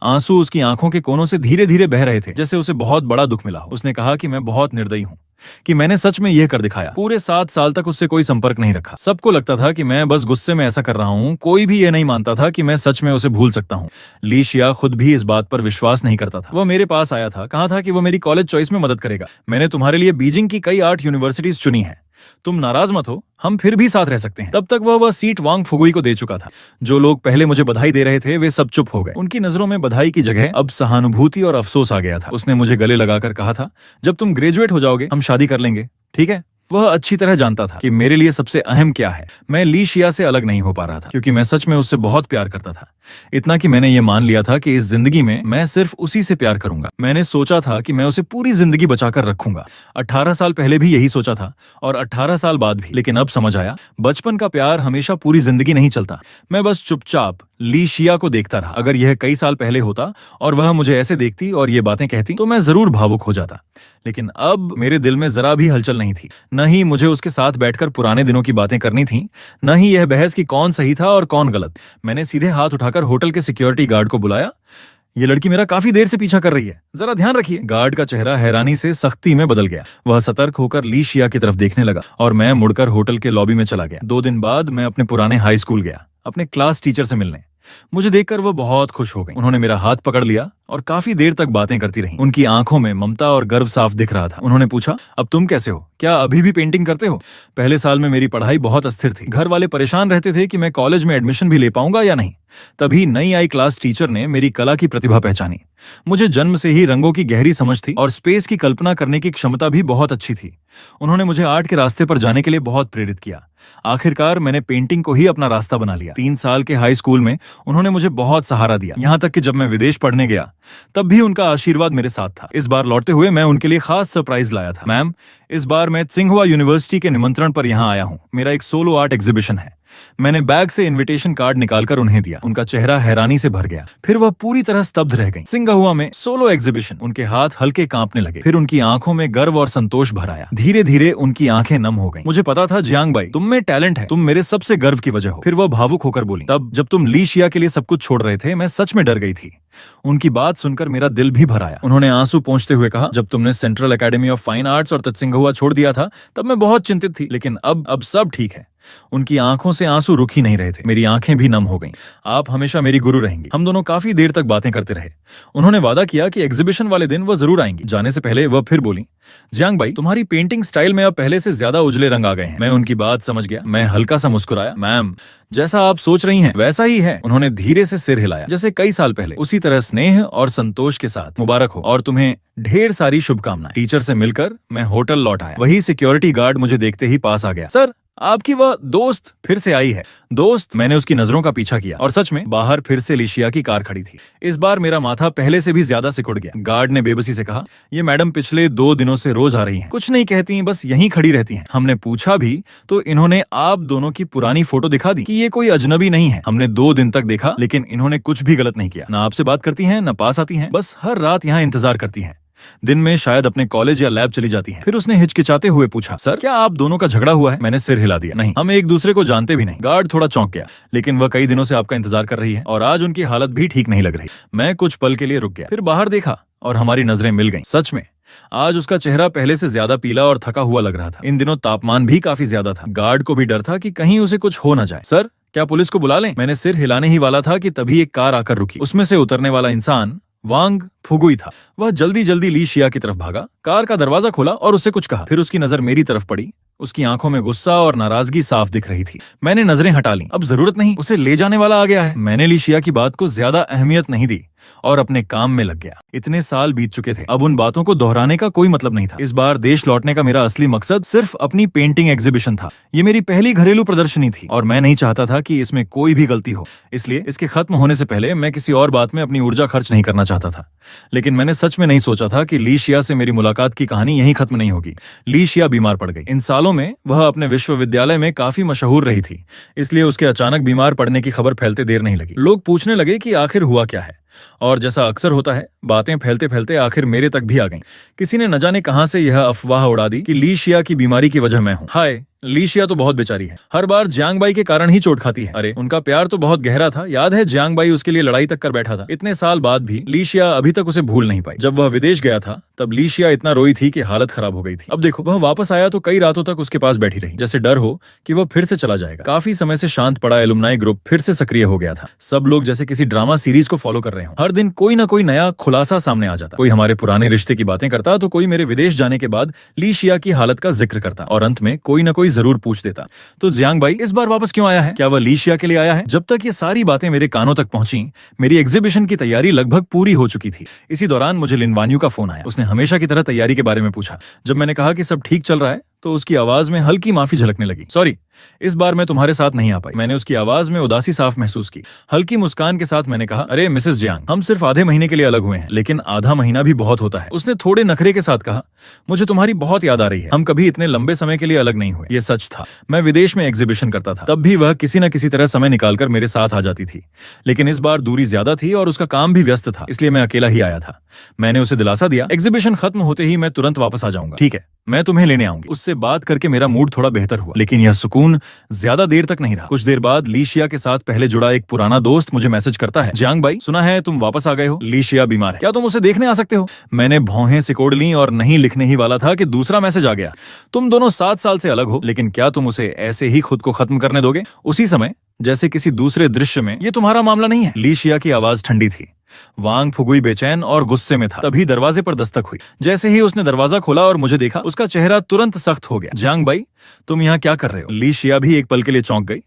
आंसू उसकी आंखों के कोनों से धीरे धीरे बह रहे थे, जैसे उसे बहुत बड़ा दुख मिला हो। उसने कहा कि मैं बहुत निर्दयी हूँ, कि मैंने सच में यह कर दिखाया। पूरे 7 साल तक उससे कोई संपर्क नहीं रखा। सबको लगता था कि मैं बस गुस्से में ऐसा कर रहा हूँ। कोई भी ये नहीं मानता था कि मैं सच में उसे भूल सकता हूँ। ली शिया खुद भी इस बात पर विश्वास नहीं करता था। वह मेरे पास आया था, कहा था कि वो मेरी कॉलेज चॉइस में मदद करेगा। मैंने तुम्हारे लिए बीजिंग की कई आर्ट यूनिवर्सिटीज चुनी है, तुम नाराज मत हो, हम फिर भी साथ रह सकते हैं। तब तक वह सीट वांग फुगुई को दे चुका था। जो लोग पहले मुझे बधाई दे रहे थे, वे सब चुप हो गए। उनकी नजरों में बधाई की जगह अब सहानुभूति और अफसोस आ गया था। उसने मुझे गले लगाकर कहा था, जब तुम ग्रेजुएट हो जाओगे, हम शादी कर लेंगे, ठीक है? वह अच्छी तरह जानता था कि मेरे लिए सबसे अहम क्या है। मैं ली शिया से अलग नहीं हो पा रहा था, क्योंकि मैं सच में उससे बहुत प्यार करता था। इतना कि मैंने ये मान लिया था कि इस जिंदगी में मैं सिर्फ उसी से प्यार करूंगा। मैंने सोचा था कि मैं उसे पूरी जिंदगी बचाकर रखूंगा। 18 साल पहले भी यही सोचा था और 18 साल बाद भी। लेकिन अब समझ आया, बचपन का प्यार हमेशा पूरी जिंदगी नहीं चलता। मैं बस चुपचाप ली शिया को देखता रहा। अगर यह कई साल पहले होता और वह मुझे ऐसे देखती और ये बातें कहती, तो मैं जरूर भावुक हो जाता। लेकिन अब मेरे दिल में जरा भी हलचल नहीं थी। न ही मुझे उसके साथ बैठकर पुराने दिनों की बातें करनी थी, न ही यह बहस कि कौन सही था और कौन गलत। मैंने सीधे हाथ उठाकर होटल के सिक्योरिटी गार्ड को बुलाया। ये लड़की मेरा काफी देर से पीछा कर रही है, जरा ध्यान रखिए। गार्ड का चेहरा हैरानी से सख्ती में बदल गया। वह सतर्क होकर ली शिया की तरफ देखने लगा और मैं मुड़कर होटल के लॉबी में चला गया। 2 दिन बाद मैं अपने पुराने हाई स्कूल गया, अपने क्लास टीचर से मिलने। मुझे देखकर वह बहुत खुश हो गई। उन्होंने मेरा हाथ पकड़ लिया और काफी देर तक बातें करती रहीं। उनकी आंखों में ममता और गर्व साफ दिख रहा था। उन्होंने पूछा, अब तुम कैसे हो? क्या अभी भी पेंटिंग करते हो? पहले साल में मेरी पढ़ाई बहुत अस्थिर थी। घर वाले परेशान रहते थे कि मैं कॉलेज में एडमिशन भी ले पाऊंगा या नहीं। तभी नई आई क्लास टीचर ने मेरी कला की प्रतिभा पहचानी। मुझे जन्म से ही रंगों की गहरी समझ थी और स्पेस की कल्पना करने की क्षमता भी बहुत अच्छी थी। उन्होंने मुझे आर्ट के रास्ते पर जाने के लिए बहुत प्रेरित किया। आखिरकार मैंने पेंटिंग को ही अपना रास्ता बना लिया। 3 साल के हाई स्कूल में उन्होंने मुझे बहुत सहारा दिया, यहाँ तक कि जब मैं विदेश पढ़ने गया तब भी उनका आशीर्वाद मेरे साथ था। इस बार लौटते हुए मैं उनके लिए खास सरप्राइज लाया था। मैम, इस बार मैं त्सिंघुआ यूनिवर्सिटी के निमंत्रण पर यहाँ आया हूँ। मेरा एक सोलो आर्ट एग्जीबिशन है। मैंने बैग से इनविटेशन कार्ड निकालकर उन्हें दिया। उनका चेहरा हैरानी से भर गया। फिर वह पूरी तरह स्तब्ध रह गईं। त्सिंघुआ में सोलो एग्जीबिशन। उनके हाथ हल्के कांपने लगे। फिर उनकी आंखों में गर्व और संतोष भर आया। धीरे धीरे उनकी आंखें नम हो गईं। मुझे पता था, जियांग बाई, तुम में टैलेंट है। तुम मेरे सबसे गर्व की वजह हो। फिर वह भावुक होकर बोली, तब जब तुम ली शिया के लिए सब कुछ छोड़ रहे थे, मैं सच में डर गई थी। उनकी बात सुनकर मेरा दिल भी भर आया। उन्होंने आंसू पोंछते हुए कहा, जब तुमने central academy of fine arts और त्सिंघुआ छोड़ दिया था तब मैं बहुत चिंतित थी, लेकिन अब सब ठीक है। उनकी आंखों से आंसू रुक ही नहीं रहे थे। मेरी आंखें भी नम हो गईं। आप हमेशा मेरी गुरु रहेंगी। हम दोनों काफी देर तक बातें करते रहे। उन्होंने वादा किया कि एग्जीबिशन वाले दिन वह जरूर आएंगी। जाने से पहले वह फिर बोली, जियांग बाई, तुम्हारी पेंटिंग स्टाइल में अब पहले से ज्यादा उजले रंग आ गए हैं। मैं उनकी बात समझ गया। मैं हल्का सा मुस्कुराया। मैम, जैसा आप सोच रही हैं वैसा ही है। उन्होंने धीरे से सिर हिलाया, जैसे कई साल पहले। उसी तरह स्नेह और संतोष के साथ। मुबारक हो और तुम्हें ढेर सारी शुभकामनाएं। टीचर से मिलकर मैं होटल लौट आया। वही सिक्योरिटी गार्ड मुझे देखते ही पास आ गया। सर, आपकी वह दोस्त फिर से आई है। दोस्त? मैंने उसकी नजरों का पीछा किया और सच में बाहर फिर से लिशिया की कार खड़ी थी। इस बार मेरा माथा पहले से भी ज्यादा सिकुड़ गया। गार्ड ने बेबसी से कहा, ये मैडम पिछले 2 दिनों से रोज आ रही हैं। कुछ नहीं कहती, बस यहीं खड़ी रहती हैं। हमने पूछा भी तो इन्होंने आप दोनों की पुरानी फोटो दिखा दी कि ये कोई अजनबी नहीं है। हमने 2 दिन तक देखा, लेकिन इन्होंने कुछ भी गलत नहीं किया। ना आपसे बात करती हैं, ना पास आती हैं, बस हर रात यहाँ इंतजार करती हैं। दिन में शायद अपने कॉलेज या लैब चली जाती हैं। फिर उसने हिचकिचाते हुए पूछा, सर, क्या आप दोनों का झगड़ा हुआ है? मैंने सिर हिला दिया। नहीं, हम एक दूसरे को जानते भी नहीं। गार्ड थोड़ा चौंक गया, लेकिन वह कई दिनों से आपका इंतजार कर रही है और आज उनकी हालत भी ठीक नहीं लग रही। मैं कुछ पल के लिए रुक गया, फिर बाहर देखा और हमारी नजरें मिल गईं। सच में आज उसका चेहरा पहले से ज्यादा पीला और थका हुआ लग रहा था। इन दिनों तापमान भी काफी ज्यादा था। गार्ड को भी डर था कि कहीं उसे कुछ हो न जाए। सर, क्या पुलिस को बुला लें? मैंने सिर हिलाने ही वाला था कि तभी एक कार आकर रुकी। उसमें से उतरने वाला इंसान वांग फुगुई था। वह जल्दी जल्दी ली शिया की तरफ भागा, कार का दरवाजा खोला और उससे कुछ कहा। फिर उसकी नजर मेरी तरफ पड़ी। उसकी आंखों में गुस्सा और नाराजगी साफ दिख रही थी। मैंने नजरें हटा ली। अब जरूरत नहीं, उसे ले जाने वाला आ गया है। मैंने ली शिया की बात को ज्यादा अहमियत नहीं दी और अपने काम में लग गया। इतने साल बीत चुके थे, अब उन बातों को दोहराने का कोई मतलब नहीं था। इस बार देश लौटने का मेरा असली मकसद सिर्फ अपनी पेंटिंग एग्जीबिशन था। ये मेरी पहली घरेलू प्रदर्शनी थी और मैं नहीं चाहता था कि इसमें कोई भी गलती हो। इसलिए इसके खत्म होने से पहले मैं किसी और बात में अपनी ऊर्जा खर्च नहीं करना चाहता था। लेकिन मैंने सच में नहीं सोचा था कि ली शिया से मेरी मुलाकात की कहानी यहीं खत्म नहीं होगी। ली शिया बीमार पड़ गई। इन सालों में वह अपने विश्वविद्यालय में काफी मशहूर रही थी, इसलिए उसके अचानक बीमार पड़ने की खबर फैलते देर नहीं लगी। लोग पूछने लगे कि आखिर हुआ क्या है, और जैसा अक्सर होता है, बातें फैलते फैलते आखिर मेरे तक भी आ गईं। किसी ने न जाने कहां से यह अफवाह उड़ा दी कि ली शिया की बीमारी की वजह मैं हूं। हाय, ली शिया तो बहुत बेचारी है। हर बार जियांग बाई के कारण ही चोट खाती है। अरे, उनका प्यार तो बहुत गहरा था। याद है, जियांग बाई उसके लिए लड़ाई तक कर बैठा था। इतने साल बाद भी ली शिया अभी तक उसे भूल नहीं पाई। जब वह विदेश गया था तब ली शिया इतना रोई थी कि हालत खराब हो गई थी। अब देखो, वह वापस आया तो कई रातों तक उसके पास बैठी रही, जैसे डर हो कि वह फिर से चला जाएगा। काफी समय से शांत पड़ा एलुमनाई ग्रुप फिर से सक्रिय हो गया था। सब लोग जैसे किसी ड्रामा सीरीज को फॉलो कर रहे हो। हर दिन कोई ना कोई नया खुलासा सामने आ जाता। कोई हमारे पुराने रिश्ते की बातें करता तो कोई मेरे विदेश जाने के बाद ली शिया की हालत का जिक्र करता और अंत में कोई ना कोई जरूर पूछ देता, तो जियांग बाई इस बार वापस क्यों आया है? क्या वह ली शिया के लिए आया है? जब तक ये सारी बातें मेरे कानों तक पहुंची, मेरी एग्जीबिशन की तैयारी लगभग पूरी हो चुकी थी। इसी दौरान मुझे लिन वान्यू का फोन आया। उसने हमेशा की तरह तैयारी के बारे में पूछा। जब मैंने कहा कि सब ठीक चल रहा है तो उसकी आवाज में हल्की माफी झलकने लगी। सॉरी, इस बार मैं तुम्हारे साथ नहीं आ पाई। मैंने उसकी आवाज में उदासी साफ महसूस की। हल्की मुस्कान के साथ मैंने कहा, अरे मिसेस जियांग, हम सिर्फ आधे महीने के लिए अलग हुए हैं, लेकिन आधा महीना भी बहुत होता है। उसने थोड़े नखरे के साथ कहा, मुझे तुम्हारी बहुत याद आ रही है। हम कभी इतने लंबे समय के लिए अलग नहीं हुए। ये सच था। मैं विदेश में एग्जीबिशन करता था, तब भी वह किसी न किसी तरह समय निकालकर मेरे साथ आ जाती थी। लेकिन इस बार दूरी ज्यादा थी और उसका काम भी व्यस्त था, इसलिए मैं अकेला ही आया था। मैंने उसे दिलासा दिया, एग्जीबिशन खत्म होते ही मैं तुरंत वापस आ जाऊंगा। ठीक है, मैं तुम्हें लेने आऊंगी। उससे बात करके मेरा मूड थोड़ा बेहतर हुआ, लेकिन यह सुकून ज्यादा देर तक नहीं रहा। कुछ देर बाद ली शिया के साथ पहले जुड़ा एक पुराना दोस्त मुझे मैसेज करता है, जियांग बाई, सुना है तुम वापस आ गए हो। ली शिया बीमार है, क्या तुम उसे देखने आ सकते हो? मैंने भौहें सिकोड़ ली और नहीं लिखने ही वाला था कि दूसरा मैसेज आ गया। तुम दोनों 7 साल से अलग हो, लेकिन क्या तुम उसे ऐसे ही खुद को खत्म करने दोगे? उसी समय जैसे किसी दूसरे दृश्य में। ये तुम्हारा मामला नहीं है। ली शिया की आवाज ठंडी थी। वांग फुगुई बेचैन और गुस्से में था। तभी दरवाजे पर दस्तक हुई। जैसे ही उसने दरवाजा खोला और मुझे देखा, उसका चेहरा तुरंत सख्त हो गया। जियांग बाई, तुम यहाँ क्या कर रहे हो? ली शिया भी एक पल के लिए चौंक गई,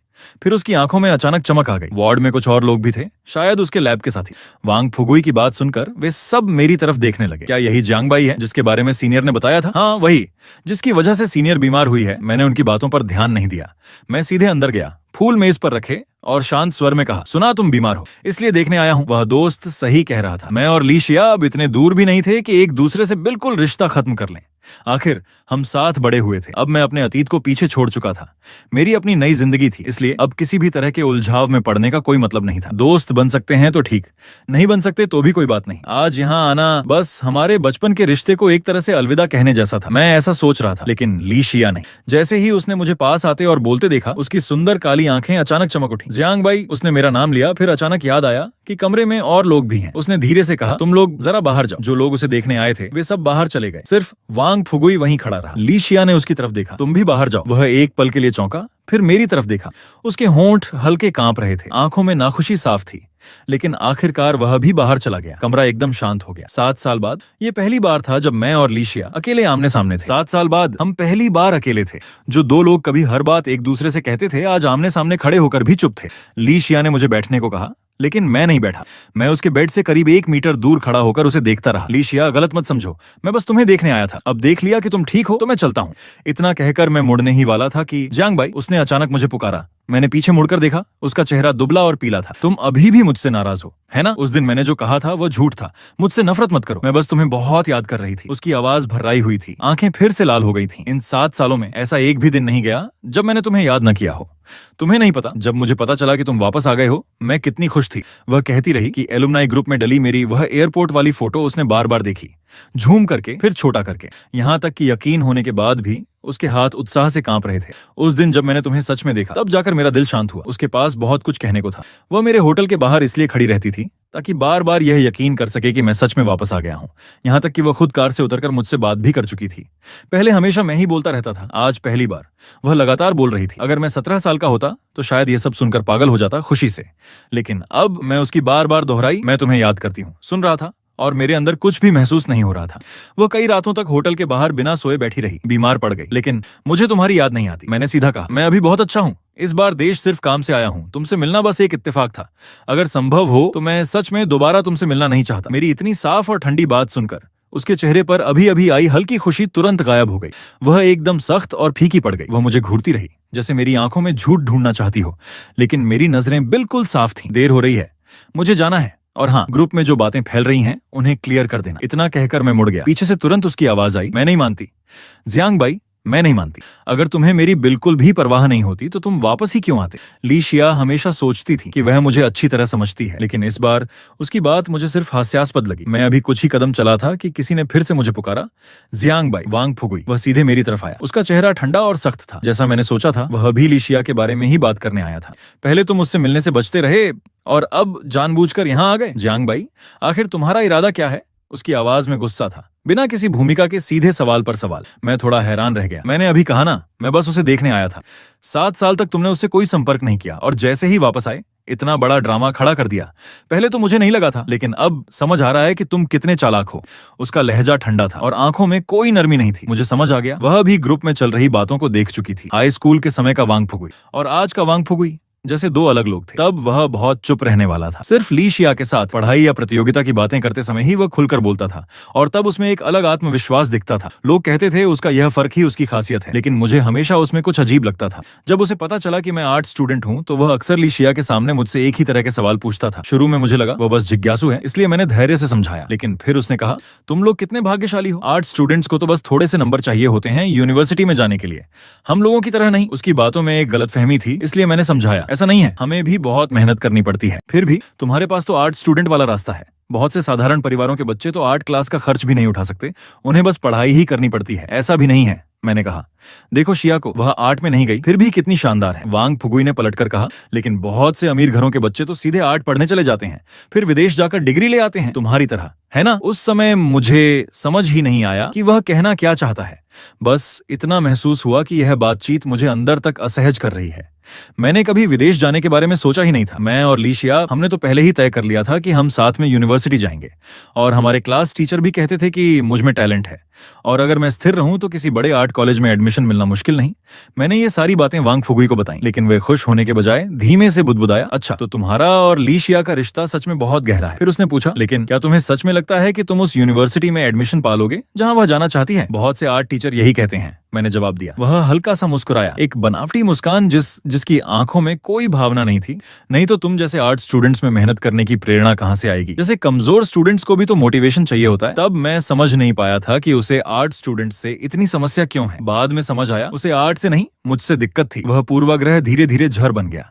फिर उसकी आंखों में अचानक चमक आ गई। वार्ड में कुछ और लोग भी थे, शायद उसके लैब के साथी। वांग फुगुई की बात सुनकर वे सब मेरी तरफ देखने लगे। क्या यही जियांग बाई है जिसके बारे में सीनियर ने बताया था? हाँ, वही, जिसकी वजह से सीनियर बीमार हुई है। मैंने उनकी बातों पर ध्यान नहीं दिया। मैं सीधे अंदर गया, फूल मेज पर रखे और शांत स्वर में कहा, सुना तुम बीमार हो, इसलिए देखने आया हूँ। वह दोस्त सही कह रहा था। मैं और ली शिया अब इतने दूर भी नहीं थे कि एक दूसरे से बिल्कुल रिश्ता खत्म कर लें। आखिर हम साथ बड़े हुए थे। अब मैं अपने अतीत को पीछे छोड़ चुका था। मेरी अपनी नई जिंदगी थी, इसलिए अब किसी भी तरह के उलझाव में पड़ने का कोई मतलब नहीं था। दोस्त बन सकते हैं तो ठीक, नहीं बन सकते तो भी कोई बात नहीं। आज यहाँ आना बस हमारे बचपन के रिश्ते को एक तरह से अलविदा कहने जैसा था। मैं ऐसा सोच रहा था, लेकिन ली शिया नहीं। जैसे ही उसने मुझे पास आते और बोलते देखा, उसकी सुंदर काली आंखें अचानक चमक उठी। जियांग बाई, उसने मेरा नाम लिया, फिर अचानक याद आया कि कमरे में और लोग भी हैं। उसने धीरे से कहा, तुम लोग जरा बाहर जाओ। जो लोग उसे देखने आए थे वे सब बाहर चले गए, सिर्फ वांग फुगुई वहीं खड़ा रहा। ली शिया ने उसकी तरफ देखा, तुम भी बाहर जाओ। वह एक पल के लिए चौंका, फिर मेरी तरफ देखा। उसके होंठ हल्के कांप रहे थे, आंखों में नाखुशी साफ थी, लेकिन आखिरकार वह भी बाहर चला गया। कमरा एकदम शांत हो गया। 7 साल बाद ये पहली बार था जब मैं और ली शिया अकेले आमने सामने थे। 7 साल बाद हम पहली बार अकेले थे। जो दो लोग कभी हर बात एक दूसरे से कहते थे, आज आमने सामने खड़े होकर भी चुप थे। ली शिया ने मुझे बैठने को कहा, लेकिन मैं नहीं बैठा। मैं उसके बेड से करीब 1 मीटर दूर खड़ा होकर उसे देखता रहा। ली शिया, गलत मत समझो, मैं बस तुम्हें देखने आया था। अब देख लिया कि तुम ठीक हो तो मैं चलता हूँ। इतना कहकर मैं मुड़ने ही वाला था कि जियांग बाई, उसने अचानक मुझे पुकारा। मैंने पीछे मुड़कर देखा, उसका चेहरा दुबला और पीला था। तुम अभी भी मुझसे नाराज हो, है ना? उस दिन मैंने जो कहा था वो झूठ था। मुझसे नफरत मत करो, मैं बस तुम्हें बहुत याद कर रही थी। उसकी आवाज भर्राई हुई थी, आंखें फिर से लाल हो गई थीं। इन 7 सालों में ऐसा एक भी दिन नहीं गया जब मैंने तुम्हें याद न किया हो। तुम्हें नहीं पता, जब मुझे पता चला कि तुम वापस आ गए हो, मैं कितनी खुश थी। वह कहती रही कि एलुमनाई ग्रुप में डली मेरी वह एयरपोर्ट वाली फोटो उसने बार बार देखी, झूम करके, फिर छोटा करके, यहाँ तक कि यकीन होने के बाद भी उसके हाथ उत्साह से कांप रहे थे। उस दिन जब मैंने तुम्हें सच में देखा, तब जाकर मेरा दिल शांत हुआ। उसके पास बहुत कुछ कहने को था। वह मेरे होटल के बाहर इसलिए खड़ी रहती थी ताकि बार बार यह यकीन कर सके कि मैं सच में वापस आ गया हूँ। यहाँ तक कि वह खुद कार से उतरकर मुझसे बात भी कर चुकी थी। पहले हमेशा मैं ही बोलता रहता था, आज पहली बार वह लगातार बोल रही थी। अगर मैं 17 साल का होता तो शायद यह सब सुनकर पागल हो जाता खुशी से, लेकिन अब मैं उसकी बार बार दोहराई, मैं तुम्हें याद करती हूँ, सुन रहा था और मेरे अंदर कुछ भी महसूस नहीं हो रहा था। वह कई रातों तक होटल के बाहर बिना सोए बैठी रही, बीमार पड़ गई, लेकिन मुझे तुम्हारी याद नहीं आती। मैंने सीधा कहा, मैं अभी बहुत अच्छा हूँ, इस बार देश सिर्फ काम से आया हूँ, तुमसे मिलना बस एक इत्तेफाक था। अगर संभव हो तो मैं सच में दोबारा तुमसे मिलना नहीं चाहता। मेरी इतनी साफ और ठंडी बात सुनकर उसके चेहरे पर अभी अभी आई हल्की खुशी तुरंत गायब हो गई। वह एकदम सख्त और फीकी पड़ गई। वह मुझे घूरती रही, जैसे मेरी आंखों में झूठ ढूंढना चाहती हो, लेकिन मेरी नजरें बिल्कुल साफ थीं। देर हो रही है, मुझे जाना है, और हाँ, ग्रुप में जो बातें फैल रही हैं उन्हें क्लियर कर देना। इतना कहकर मैं मुड़ गया। पीछे से तुरंत उसकी आवाज आई, मैं नहीं मानती जियांग बाई, मैं नहीं मानती। अगर तुम्हें मेरी बिल्कुल भी परवाह नहीं होती तो तुम वापस ही क्यों आते? ली शिया हमेशा सोचती थी कि वह मुझे अच्छी तरह समझती है, लेकिन इस बार उसकी बात मुझे सिर्फ हास्यास्पद लगी। मैं अभी कुछ ही कदम चला था कि किसी ने फिर से मुझे पुकारा, जियांग बाई, वांग फुगुई। वह सीधे मेरी तरफ आया। उसका चेहरा ठंडा और सख्त था, जैसा मैंने सोचा था। वह भी ली शिया के बारे में ही बात करने आया था। पहले तुम मुझसे मिलने से बचते रहे और अब जानबूझकर यहाँ आ गए। जियांग बाई, आखिर तुम्हारा इरादा क्या है? उसकी आवाज में गुस्सा था, बिना किसी भूमिका के सीधे सवाल पर सवाल। मैं थोड़ा हैरान रह गया। मैंने अभी कहा ना, मैं बस उसे देखने आया था। 7 साल तक तुमने उससे कोई संपर्क नहीं किया और जैसे ही वापस आए इतना बड़ा ड्रामा खड़ा कर दिया। पहले तो मुझे नहीं लगा था, लेकिन अब समझ आ रहा है कि तुम कितने चालाक हो। उसका लहजा ठंडा था और आंखों में कोई नरमी नहीं थी। मुझे समझ आ गया, वह भी ग्रुप में चल रही बातों को देख चुकी थी। हाई स्कूल के समय का वांग फुगुई और आज का वांग फुगुई जैसे दो अलग लोग थे। तब वह बहुत चुप रहने वाला था। सिर्फ ली शिया के साथ पढ़ाई या प्रतियोगिता की बातें करते समय ही वह खुलकर बोलता था और तब उसमें एक अलग आत्मविश्वास दिखता था। लोग कहते थे उसका यह फर्क ही उसकी खासियत है, लेकिन मुझे हमेशा उसमें कुछ अजीब लगता था। जब उसे पता चला कि मैं आर्ट स्टूडेंट हूँ तो वह अक्सर ली शिया के सामने मुझसे एक ही तरह के सवाल पूछता था। शुरू में मुझे लगा वह बस जिज्ञासु है, इसलिए मैंने धैर्य से समझाया, लेकिन फिर उसने कहा, तुम लोग कितने भाग्यशाली हो, आर्ट स्टूडेंट्स को तो बस थोड़े से नंबर चाहिए होते हैं यूनिवर्सिटी में जाने के लिए, हम लोगों की तरह नहीं। उसकी बातों में एक गलतफहमी थी, इसलिए मैंने समझाया, ऐसा नहीं है, हमें भी बहुत मेहनत करनी पड़ती है। फिर भी तुम्हारे पास तो आर्ट स्टूडेंट वाला रास्ता है। बहुत से साधारण परिवारों के बच्चे तो आर्ट क्लास का खर्च भी नहीं उठा सकते, उन्हें बस पढ़ाई ही करनी पड़ती है। ऐसा भी नहीं है, मैंने कहा। देखो शिया को, वह आर्ट में नहीं गई, फिर भी कितनी शानदार है। वांग फुगुई ने पलटकर कहा, लेकिन बहुत से अमीर घरों के बच्चे तो सीधे आर्ट पढ़ने चले जाते हैं, फिर विदेश जाकर डिग्री ले आते हैं, तुम्हारी तरह, है ना? उस समय मुझे समझ ही नहीं आया कि वह कहना क्या चाहता है। बस इतना महसूस हुआ कि यह बातचीत मुझे अंदर तक असहज कर रही है। मैंने कभी विदेश जाने के बारे में सोचा ही नहीं था। मैं और लीशिया हमने तो पहले ही तय कर लिया था कि हम साथ में यूनिवर्सिटी जाएंगे, और हमारे क्लास टीचर भी कहते थे कि मुझ में टैलेंट है और अगर मैं स्थिर रहूं तो किसी बड़े आर्ट कॉलेज में एडमिशन मिलना मुश्किल नहीं। मैंने ये सारी बातें वांग फुगुई को बताई, लेकिन वे खुश होने के बजाय धीमे से बुदबुदाया, अच्छा तो तुम्हारा और लीशिया का रिश्ता सच में बहुत गहरा है। फिर उसने पूछा, लेकिन क्या तुम्हें सच में लगता है कि तुम उस यूनिवर्सिटी में एडमिशन पालोगे जहां वह जाना चाहती है? बहुत से आर्ट टीचर यही कहते हैं, मैंने जवाब दिया। वह हल्का सा मुस्कुराया, एक बनावटी मुस्कान जिसकी आंखों में कोई भावना नहीं थी। नहीं तो तुम जैसे आर्ट स्टूडेंट्स में मेहनत करने की प्रेरणा कहां से आएगी? जैसे कमजोर स्टूडेंट्स को भी तो मोटिवेशन चाहिए होता है। तब मैं समझ नहीं पाया था कि उसे आर्ट स्टूडेंट से इतनी समस्या क्यों है। बाद में समझ आया, उसे आर्ट से नहीं मुझसे दिक्कत थी। वह पूर्वाग्रह धीरे धीरे झर बन गया,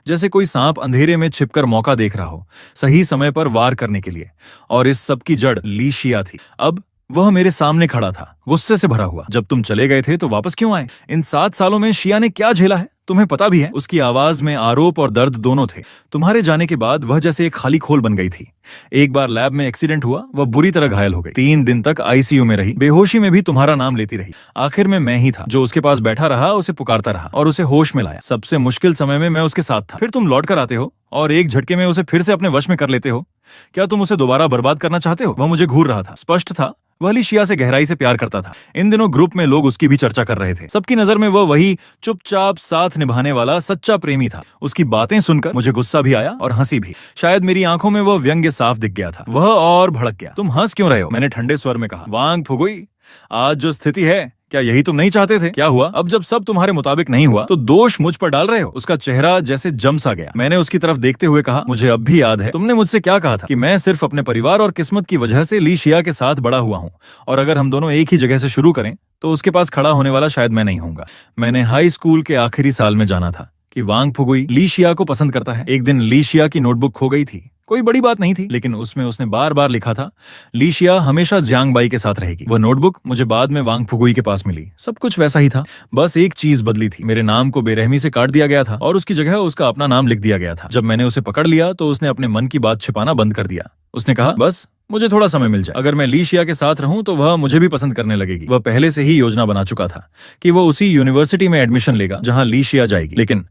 जैसे कोई सांप अंधेरे में छिपकर मौका देख रहा हो सही समय पर वार करने के लिए, और इस सब की जड़ लीशिया थी। अब वह मेरे सामने खड़ा था, गुस्से से भरा हुआ। जब तुम चले गए थे तो वापस क्यों आए? इन 7 सालों में शिया ने क्या झेला है तुम्हें पता भी है? उसकी आवाज में आरोप और दर्द दोनों थे। तुम्हारे जाने के बाद वह जैसे एक खाली खोल बन गई थी। एक बार लैब में एक्सीडेंट हुआ, वह बुरी तरह घायल हो गई। 3 दिन तक आईसीयू में रही, बेहोशी में भी तुम्हारा नाम लेती रही। आखिर में मैं ही था जो उसके पास बैठा रहा, उसे पुकारता रहा और उसे होश में लाया। सबसे मुश्किल समय में मैं उसके साथ था। फिर तुम लौट कर आते हो और एक झटके में उसे फिर से अपने वश में कर लेते हो। क्या तुम उसे दोबारा बर्बाद करना चाहते हो? वह मुझे घूर रहा था। स्पष्ट था वह लीशिया से गहराई से प्यार करता था। इन दिनों ग्रुप में लोग उसकी भी चर्चा कर रहे थे। सबकी नजर में वह वही चुपचाप साथ निभाने वाला सच्चा प्रेमी था। उसकी बातें सुनकर मुझे गुस्सा भी आया और हंसी भी। शायद मेरी आंखों में वह व्यंग्य साफ दिख गया था। वह और भड़क गया। तुम हंस क्यों रहे हो? मैंने ठंडे स्वर में कहा। वांग फुगुई, आज जो स्थिति है क्या यही तुम नहीं चाहते थे? क्या हुआ? अब जब सब तुम्हारे मुताबिक नहीं हुआ तो दोष मुझ पर डाल रहे हो? उसका चेहरा जैसे जम सा गया। मैंने उसकी तरफ देखते हुए कहा, मुझे अब भी याद है तुमने मुझसे क्या कहा था कि मैं सिर्फ अपने परिवार और किस्मत की वजह से लीशिया के साथ बड़ा हुआ हूँ, और अगर हम दोनों एक ही जगह से शुरू करें तो उसके पास खड़ा होने वाला शायद मैं नहीं होऊंगा। मैंने हाई स्कूल के आखिरी साल में जाना था कि वांग फुगुई लीशिया को पसंद करता है। एक दिन लीशिया की नोटबुक खो गई थी। कोई बड़ी बात नहीं थी, लेकिन उसमें उसने बार बार लिखा था, लीशिया हमेशा जियांग बाई के साथ रहेगी। वह नोटबुक मुझे बाद में वांग फुगुई के पास मिली। सब कुछ वैसा ही था, बस एक चीज बदली थी। मेरे नाम को बेरहमी से काट दिया गया था और उसकी जगह उसका अपना नाम लिख दिया गया था। जब मैंने उसे पकड़ लिया तो उसने अपने मन की बात छिपाना बंद कर दिया। उसने कहा, बस मुझे थोड़ा समय मिल जाए, अगर मैं लीशिया के साथ रहूं तो वह मुझे भी पसंद करने लगेगी। वह पहले से ही योजना बना चुका था कि वह उसी यूनिवर्सिटी में एडमिशन लेगा जहां लीशिया जाएगी। लेकिन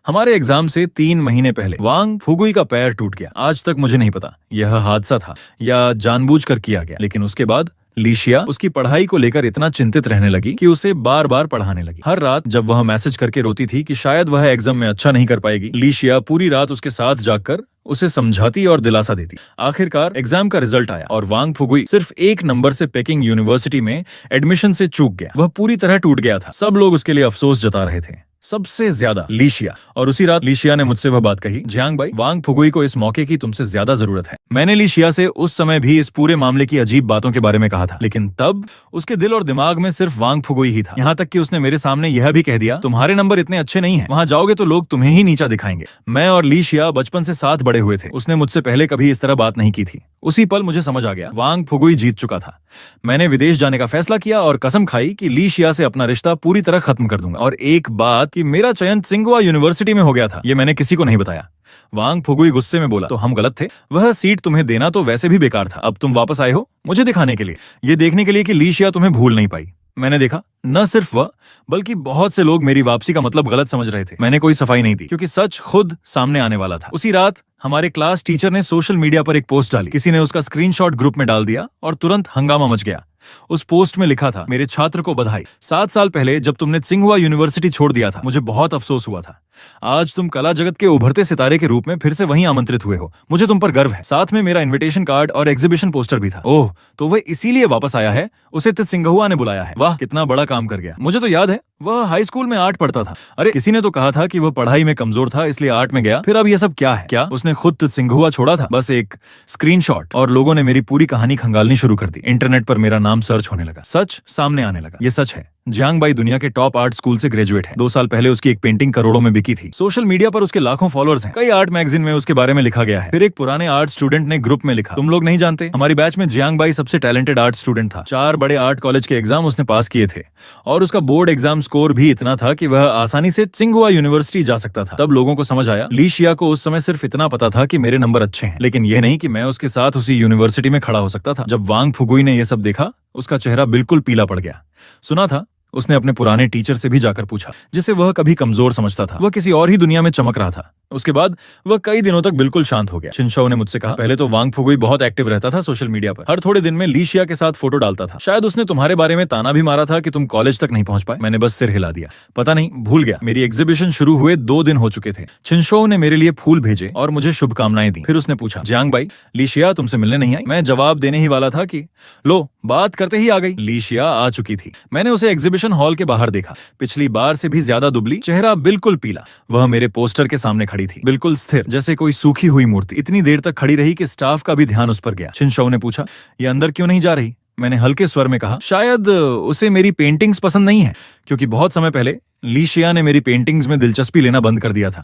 हमारे एग्जाम से 3 महीने पहले वांग फुगुई का पैर टूट गया। आज तक मुझे नहीं पता यह हादसा था या जानबूझकर किया गया, लेकिन उसके बाद लीशिया उसकी पढ़ाई को लेकर इतना चिंतित रहने लगी कि उसे बार बार पढ़ाने लगी। हर रात जब वह मैसेज करके रोती थी कि शायद वह एग्जाम में अच्छा नहीं कर पाएगी, लीशिया पूरी रात उसके साथ जागकर उसे समझाती और दिलासा देती। आखिरकार एग्जाम का रिजल्ट आया और वांग फुगुई सिर्फ 1 नंबर से पेकिंग यूनिवर्सिटी में एडमिशन से चूक गया। वह पूरी तरह टूट गया था। सब लोग उसके लिए अफसोस जता रहे थे, सबसे ज्यादा लीशिया। और उसी रात लीशिया ने मुझसे वह बात कही, जियांग बाई, वांग फुगुई को इस मौके की तुमसे ज्यादा जरूरत है। मैंने लीशिया से उस समय भी इस पूरे मामले की अजीब बातों के बारे में कहा था, लेकिन तब उसके दिल और दिमाग में सिर्फ वांग फुगुई ही था। यहाँ तक कि उसने मेरे सामने यह भी कह दिया, तुम्हारे नंबर इतने अच्छे नहीं है, वहां जाओगे तो लोग तुम्हें ही नीचा दिखाएंगे। मैं और लीशिया बचपन से साथ बड़े हुए थे। उसने मुझसे पहले कभी इस तरह बात नहीं की थी। उसी पल मुझे समझ आ गया, वांग फुगुई जीत चुका था। मैंने विदेश जाने का फैसला किया और कसम खाई कि लीशिया से अपना रिश्ता पूरी तरह खत्म कर दूंगा। और एक बात कि मेरा चयन त्सिंगहुआ यूनिवर्सिटी में हो गया था, ये मैंने किसी को नहीं बताया। वांग फुगुई गुस्से में बोला, तो हम गलत थे? वह सीट तुम्हें देना तो वैसे भी बेकार था। अब तुम वापस आए हो मुझे दिखाने के लिए, ये देखने के लिए कि लीशिया तुम्हें भूल नहीं पाई। मैंने देखा, न सिर्फ वह बल्कि बहुत से लोग मेरी वापसी का मतलब गलत समझ रहे थे। मैंने कोई सफाई नहीं दी क्योंकि सच खुद सामने आने वाला था। उसी रात हमारे क्लास टीचर ने सोशल मीडिया पर एक पोस्ट डाली। किसी ने उसका स्क्रीनशॉट ग्रुप में डाल दिया और तुरंत हंगामा मच गया। उस पोस्ट में लिखा था, मेरे छात्र को बधाई, 7 साल पहले जब तुमने त्सिंगहुआ यूनिवर्सिटी छोड़ दिया था मुझे बहुत अफसोस हुआ था। आज तुम कला जगत के उभरते सितारे के रूप में फिर से वहीं आमंत्रित हुए हो, मुझे तुम पर गर्व है। साथ में मेरा इनविटेशन कार्ड और एग्जीबिशन पोस्टर भी था। ओह, तो वह इसीलिए वापस आया है, उसे त्सिंगहुआ ने बुलाया है। वाह, कितना बड़ा काम कर गया। मुझे तो याद है वह हाई स्कूल में आर्ट पढ़ता था। अरे, किसी ने तो कहा था कि वह पढ़ाई में कमजोर था इसलिए आर्ट में गया। फिर अब ये सब क्या है? क्या उसने खुद त्सिंगहुआ छोड़ा था? बस एक स्क्रीनशॉट और लोगों ने मेरी पूरी कहानी खंगालनी शुरू कर दी। इंटरनेट पर मेरा नाम सर्च होने लगा, सच सामने आने लगा। ये सच है, जियांग बाई दुनिया के टॉप आर्ट स्कूल से ग्रेजुएट है। 2 साल पहले उसकी एक पेंटिंग करोड़ों में बिकी थी। सोशल मीडिया पर उसके लाखों फॉलोअर्स हैं। कई आर्ट मैगजीन में उसके बारे में लिखा गया है। फिर एक पुराने आर्ट स्टूडेंट ने ग्रुप में लिखा, तुम लोग नहीं जानते, हमारी बैच में जियांग बाई सबसे टैलेंटेड आर्ट स्टूडेंट था। 4 बड़े आर्ट कॉलेज के एग्जाम उसने पास किए थे और उसका बोर्ड एग्जाम स्कोर भी इतना था कि वह आसानी से त्सिंगहुआ यूनिवर्सिटी जा सकता था। तब लोगों को समझ आया, लीशिया को उस समय सिर्फ इतना पता था कि मेरे नंबर अच्छे हैं, लेकिन यह नहीं कि मैं उसके साथ उसी यूनिवर्सिटी में खड़ा हो सकता था। जब वांग फुगुई ने यह सब देखा उसका चेहरा बिल्कुल पीला पड़ गया। सुना था उसने अपने पुराने टीचर से भी जाकर पूछा, जिसे वह कभी कमजोर समझता था। वह किसी और ही दुनिया में चमक रहा था। उसके बाद वह कई दिनों तक बिल्कुल शांत हो गया। शिनशाओ ने मुझसे कहा, पहले तो वांग फुगुई बहुत एक्टिव रहता था सोशल मीडिया पर। हर थोड़े दिन में ली शिया के साथ फोटो डालता था। शायद उसने तुम्हारे बारे में ताना भी मारा था कि तुम कॉलेज तक नहीं पहुंच पाए। मैंने बस सिर हिला दिया। पता नहीं, भूल गया। मेरी एग्जीबिशन शुरू हुए 2 दिन हो चुके थे। शिनशाओ ने मेरे लिए फूल भेजे और मुझे शुभकामनाएं दी। फिर उसने पूछा, जियांग भाई, ली शिया तुमसे मिलने नहीं आई? मैं जवाब देने ही वाला था कि लो, बात करते ही आ गई। ली शिया आ चुकी थी। मैंने उसे एग्जीबिशन हॉल के बाहर देखा। पिछली बार से भी ज्यादा दुबली, चेहरा बिल्कुल पीला। वह मेरे पोस्टर के सामने खड़ी थी, बिल्कुल स्थिर, जैसे कोई सूखी हुई मूर्ति। इतनी देर तक खड़ी रही कि स्टाफ का भी ध्यान उस पर गया। शिनशाओ ने पूछा, ये अंदर क्यों नहीं जा रही? मैंने हल्के स्वर में कहा, शायद उसे मेरी पेंटिंग्स पसंद नहीं है, क्योंकि बहुत समय पहले ली शिया ने मेरी पेंटिंग्स में दिलचस्पी लेना बंद कर दिया था।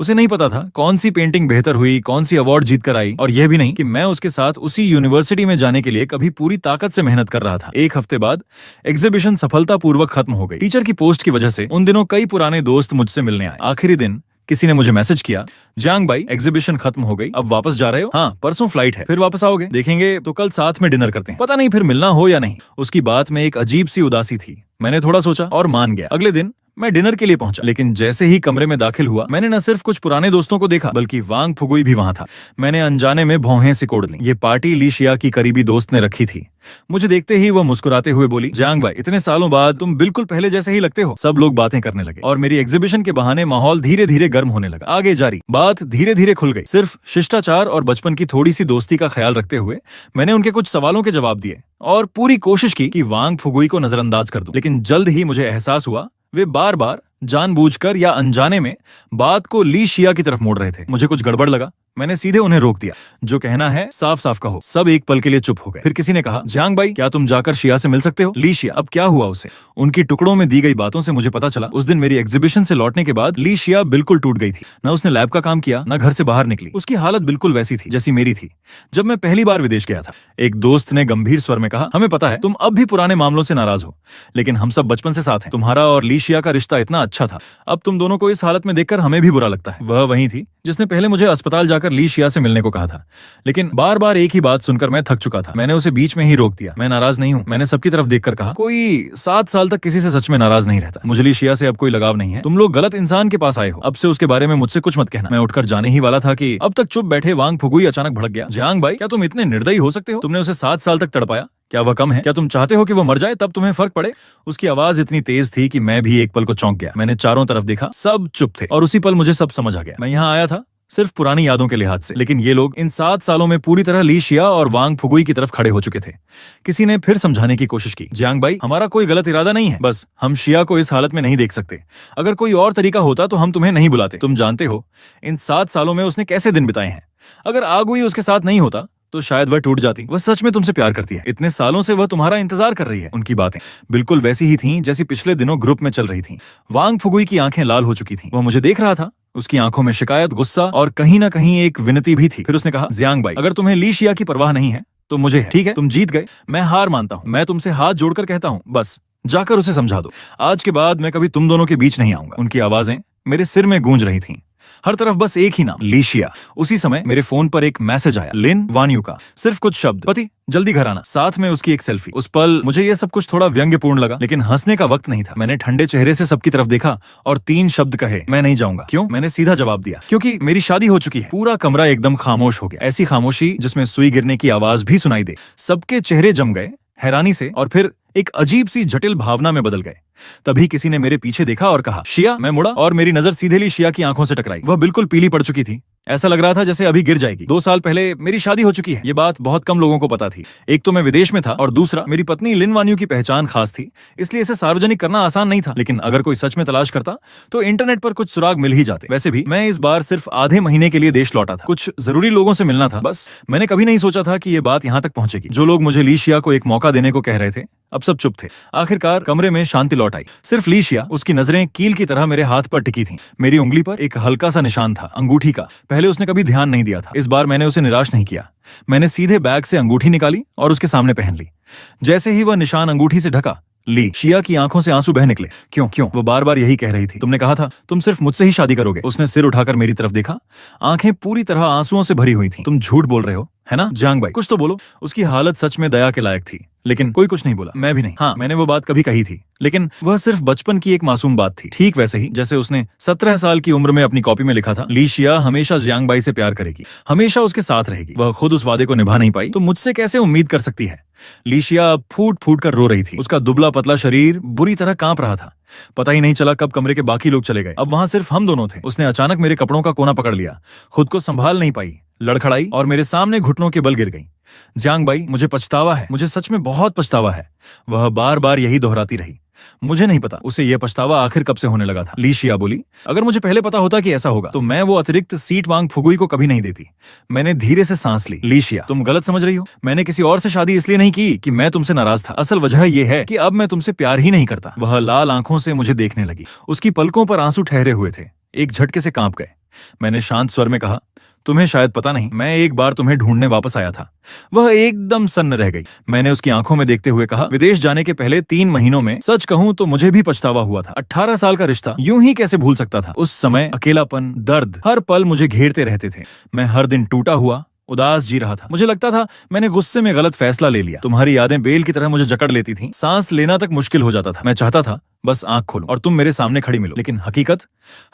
उसे नहीं पता था कौन सी पेंटिंग बेहतर हुई, कौन सी अवार्ड जीत कर आई, और यह भी नहीं कि मैं उसके साथ उसी यूनिवर्सिटी में जाने के लिए कभी पूरी ताकत से मेहनत कर रहा था। 1 हफ्ते बाद एग्जीबिशन सफलतापूर्वक खत्म हो गई। टीचर की पोस्ट की वजह से उन दिनों कई पुराने दोस्त मुझसे मिलने आए। आखिरी दिन किसी ने मुझे मैसेज किया, जियांग भाई, एग्जीबिशन खत्म हो गई, अब वापस जा रहे हो? हाँ, परसों फ्लाइट है। फिर वापस आओगे? देखेंगे तो कल साथ में डिनर करते हैं। पता नहीं फिर मिलना हो या नहीं। उसकी बात में एक अजीब सी उदासी थी। मैंने थोड़ा सोचा और मान गया। अगले दिन मैं डिनर के लिए पहुंचा, लेकिन जैसे ही कमरे में दाखिल हुआ, मैंने न सिर्फ कुछ पुराने दोस्तों को देखा, बल्कि वांग फुगुई भी वहां था। मैंने अनजाने में भौहें सिकोड़ ली। ये पार्टी ली शिया की करीबी दोस्त ने रखी थी। मुझे देखते ही वह मुस्कुराते हुए बोली, जियांग भाई, इतने सालों बाद तुम बिल्कुल पहले जैसे ही लगते हो। सब लोग बातें करने लगे और मेरी एग्जीबिशन के बहाने माहौल धीरे धीरे गर्म होने लगा। आगे जारी बात धीरे धीरे खुल गई। सिर्फ शिष्टाचार और बचपन की थोड़ी सी दोस्ती का ख्याल रखते हुए मैंने उनके कुछ सवालों के जवाब दिए और पूरी कोशिश की कि वांग फुगुई को नजरअंदाज कर दूं। लेकिन जल्द ही मुझे एहसास हुआ वे बार बार जानबूझकर या अनजाने में बात को ली शिया की तरफ मोड़ रहे थे। मुझे कुछ गड़बड़ लगा। मैंने सीधे उन्हें रोक दिया। जो कहना है साफ साफ कहो। सब एक पल के लिए चुप हो गए। फिर किसी ने कहा, जियांग भाई, क्या तुम जाकर शिया से मिल सकते हो? ली शिया, अब क्या हुआ उसे? उनकी टुकड़ों में दी गई बातों से मुझे पता चला, उस दिन मेरी एग्जीबिशन से लौटने के बाद ली शिया बिल्कुल टूट गई थी। न उसने लैब का काम किया, न घर से बाहर निकली। उसकी हालत बिल्कुल वैसी थी जैसी मेरी थी जब मैं पहली बार विदेश गया था। एक दोस्त ने गंभीर स्वर में कहा, हमें पता है तुम अब भी पुराने मामलों से नाराज हो, लेकिन हम सब बचपन से साथ हैं। तुम्हारा और ली शिया का रिश्ता इतना अच्छा था, अब तुम दोनों को इस हालत में देखकर हमें भी बुरा लगता है। वह वही थी जिसने पहले मुझे अस्पताल जाकर ली शिया से मिलने को कहा था, लेकिन बार बार एक ही बात सुनकर मैं थक चुका था। मैंने उसे बीच में ही रोक दिया। मैं नाराज नहीं हूँ। मैंने सबकी तरफ देखकर कहा, कोई 7 साल तक किसी से सच में नाराज नहीं रहता। मुझे ली शिया से अब कोई लगाव नहीं है। तुम लोग गलत इंसान के पास आए हो। अब से उसके बारे में मुझसे कुछ मत कहना। मैं उठकर जाने ही वाला था कि अब तक चुप बैठे वांग फुगुई अचानक भड़क गया, जियांग भाई, क्या तुम इतने निर्दयी हो सकते हो? तुमने उसे 7 साल तक तड़पाया, क्या वह कम है? क्या तुम चाहते हो कि वह मर जाए तब तुम्हें फर्क पड़े? उसकी आवाज इतनी तेज थी कि मैं भी एक पल को चौंक गया। मैंने चारों तरफ देखा, सब चुप थे और उसी पल मुझे सब समझ आ गया। मैं यहाँ आया था सिर्फ पुरानी यादों के लिहाज से, लेकिन ये लोग इन 7 सालों में पूरी तरह ली शिया और वांग फुगुई की तरफ खड़े हो चुके थे। किसी ने फिर समझाने की कोशिश की, जियांग भाई, हमारा कोई गलत इरादा नहीं है, बस हम शिया को इस हालत में नहीं देख सकते। अगर कोई और तरीका होता तो हम तुम्हें नहीं बुलाते। तुम जानते हो इन 7 सालों में उसने कैसे दिन बिताए हैं। अगर आगुई उसके साथ नहीं होता तो शायद वह टूट जाती। वह सच में तुमसे प्यार करती है। इतने सालों से वह तुम्हारा इंतजार कर रही है। उनकी बातें बिल्कुल वैसी ही थीं जैसी पिछले दिनों ग्रुप में चल रही थीं। वांग फुगुई की आंखें लाल हो चुकी थीं। वह मुझे देख रहा था। उसकी आंखों में शिकायत, गुस्सा और कहीं ना कहीं एक विनती भी थी। फिर उसने कहा, जियांग भाई, अगर तुम्हें ली शिया की परवाह नहीं है तो मुझे है। ठीक है, तुम जीत गए, मैं हार मानता हूँ। मैं तुमसे हाथ जोड़कर कहता हूँ, बस जाकर उसे समझा दो। आज के बाद मैं कभी तुम दोनों के बीच नहीं आऊंगा। उनकी आवाजें मेरे सिर में गूंज रही थीं। हर तरफ बस एक ही नाम, ली शिया। उसी समय मेरे फोन पर एक मैसेज आया, लिन वान्यू का। सिर्फ कुछ शब्द, पति जल्दी घर आना, साथ में उसकी एक सेल्फी। उस पल मुझे ये सब कुछ थोड़ा व्यंग्यपूर्ण लगा, लेकिन हंसने का वक्त नहीं था। मैंने ठंडे चेहरे से सबकी तरफ देखा और 3 शब्द कहे, मैं नहीं जाऊंगा। क्यों? मैंने सीधा जवाब दिया, क्योंकि मेरी शादी हो चुकी है। पूरा कमरा एकदम खामोश हो गया। ऐसी खामोशी जिसमें सुई गिरने की आवाज भी सुनाई दे। सबके चेहरे जम गए हैरानी से और फिर एक अजीब सी जटिल भावना में बदल गए। तभी किसी ने मेरे पीछे देखा और कहा, शिया। मैं मुड़ा और मेरी नजर सीधे ली शिया की आंखों से टकराई। वह बिल्कुल पीली पड़ चुकी थी। ऐसा लग रहा था जैसे अभी गिर जाएगी। 2 साल पहले मेरी शादी हो चुकी है। ये बात बहुत कम लोगों को पता थी। एक तो मैं विदेश में था और दूसरा मेरी पत्नी लिन वान्यू की पहचान खास थी, इसलिए इसे सार्वजनिक करना आसान नहीं था। लेकिन अगर कोई सच में तलाश करता तो इंटरनेट पर कुछ सुराग मिल ही जाते। वैसे भी मैं इस बार सिर्फ आधे महीने के लिए देश लौटा था। कुछ जरूरी लोगों से मिलना था बस। मैंने कभी नहीं सोचा था कि ये बात यहाँ तक पहुंचेगी। जो लोग मुझे ली शिया को एक मौका देने को कह रहे थे, अब सब चुप थे। आखिरकार कमरे में शांति लौट आई। सिर्फ ली शिया, उसकी नजरें कील की तरह मेरे हाथ पर टिकी थीं। मेरी उंगली पर एक हल्का सा निशान था, अंगूठी का। पहले उसने कभी ध्यान नहीं दिया था। इस बार मैंने उसे निराश नहीं किया। मैंने सीधे बैग से अंगूठी निकाली और उसके सामने पहन ली। जैसे ही वह निशान अंगूठी से ढका, ली शिया की आंखों से आंसू बह निकले। क्यों क्यों? वो बार बार यही कह रही थी, तुमने कहा था तुम सिर्फ मुझसे ही शादी करोगे। उसने सिर उठाकर मेरी तरफ देखा। आंखें पूरी तरह आंसुओं से भरी हुई थीं। तुम झूठ बोल रहे हो। है ना जियांग बाई, कुछ तो बोलो। उसकी हालत सच में दया के लायक थी, लेकिन कोई कुछ नहीं बोला, मैं भी नहीं। हाँ, मैंने वो बात कभी कही थी, लेकिन वह सिर्फ बचपन की एक मासूम बात थी। ठीक वैसे ही जैसे उसने 17 साल की उम्र में अपनी कॉपी में लिखा था, ली शिया हमेशा जियांग बाई से प्यार करेगी, हमेशा उसके साथ रहेगी। वह खुद उस वादे को निभा नहीं पाई तो मुझसे कैसे उम्मीद कर सकती है। ली शिया फूट फूट कर रो रही थी। उसका दुबला पतला शरीर बुरी तरह कांप रहा था। पता ही नहीं चला कब कमरे के बाकी लोग चले गए। अब वहां सिर्फ हम दोनों थे। उसने अचानक मेरे कपड़ों का कोना पकड़ लिया, खुद को संभाल नहीं पाई, लड़खड़ाई और मेरे सामने घुटनों के बल गिर गई। जियांग बाई, मुझे पछतावा है, मुझे सच में बहुत पछतावा है। वह बार बार यही दोहराती रही। मुझे नहीं पता उसे यह पछतावा आखिर कब से होने लगा था। ली शिया बोली, अगर मुझे पहले पता होता कि ऐसा होगा तो मैं वो अतिरिक्त सीट वांग फुगुई को कभी नहीं देती। मैंने धीरे से सांस ली। ली शिया, तुम गलत समझ रही हो। मैंने किसी और से शादी इसलिए नहीं की कि मैं तुमसे नाराज था। असल वजह यह है कि अब मैं तुमसे प्यार ही नहीं करता। वह लाल आंखों से मुझे देखने लगी। उसकी पलकों पर आंसू ठहरे हुए थे, एक झटके से कांप गए। मैंने शांत स्वर में कहा, तुम्हें शायद पता नहीं, मैं एक बार तुम्हें ढूंढने वापस आया था। वह एकदम सन्न रह गई। मैंने उसकी आंखों में देखते हुए कहा, विदेश जाने के पहले 3 महीनों में सच कहूं तो मुझे भी पछतावा हुआ था। 18 साल का रिश्ता यूं ही कैसे भूल सकता था। उस समय अकेलापन, दर्द हर पल मुझे घेरते रहते थे। मैं हर दिन टूटा हुआ, उदास जी रहा था। मुझे लगता था मैंने गुस्से में गलत फैसला ले लिया। तुम्हारी यादें बेल की तरह मुझे जकड़ लेती थीं। सांस लेना तक मुश्किल हो जाता था। मैं चाहता था बस आंख खोलूं और तुम मेरे सामने खड़ी मिलो। लेकिन हकीकत,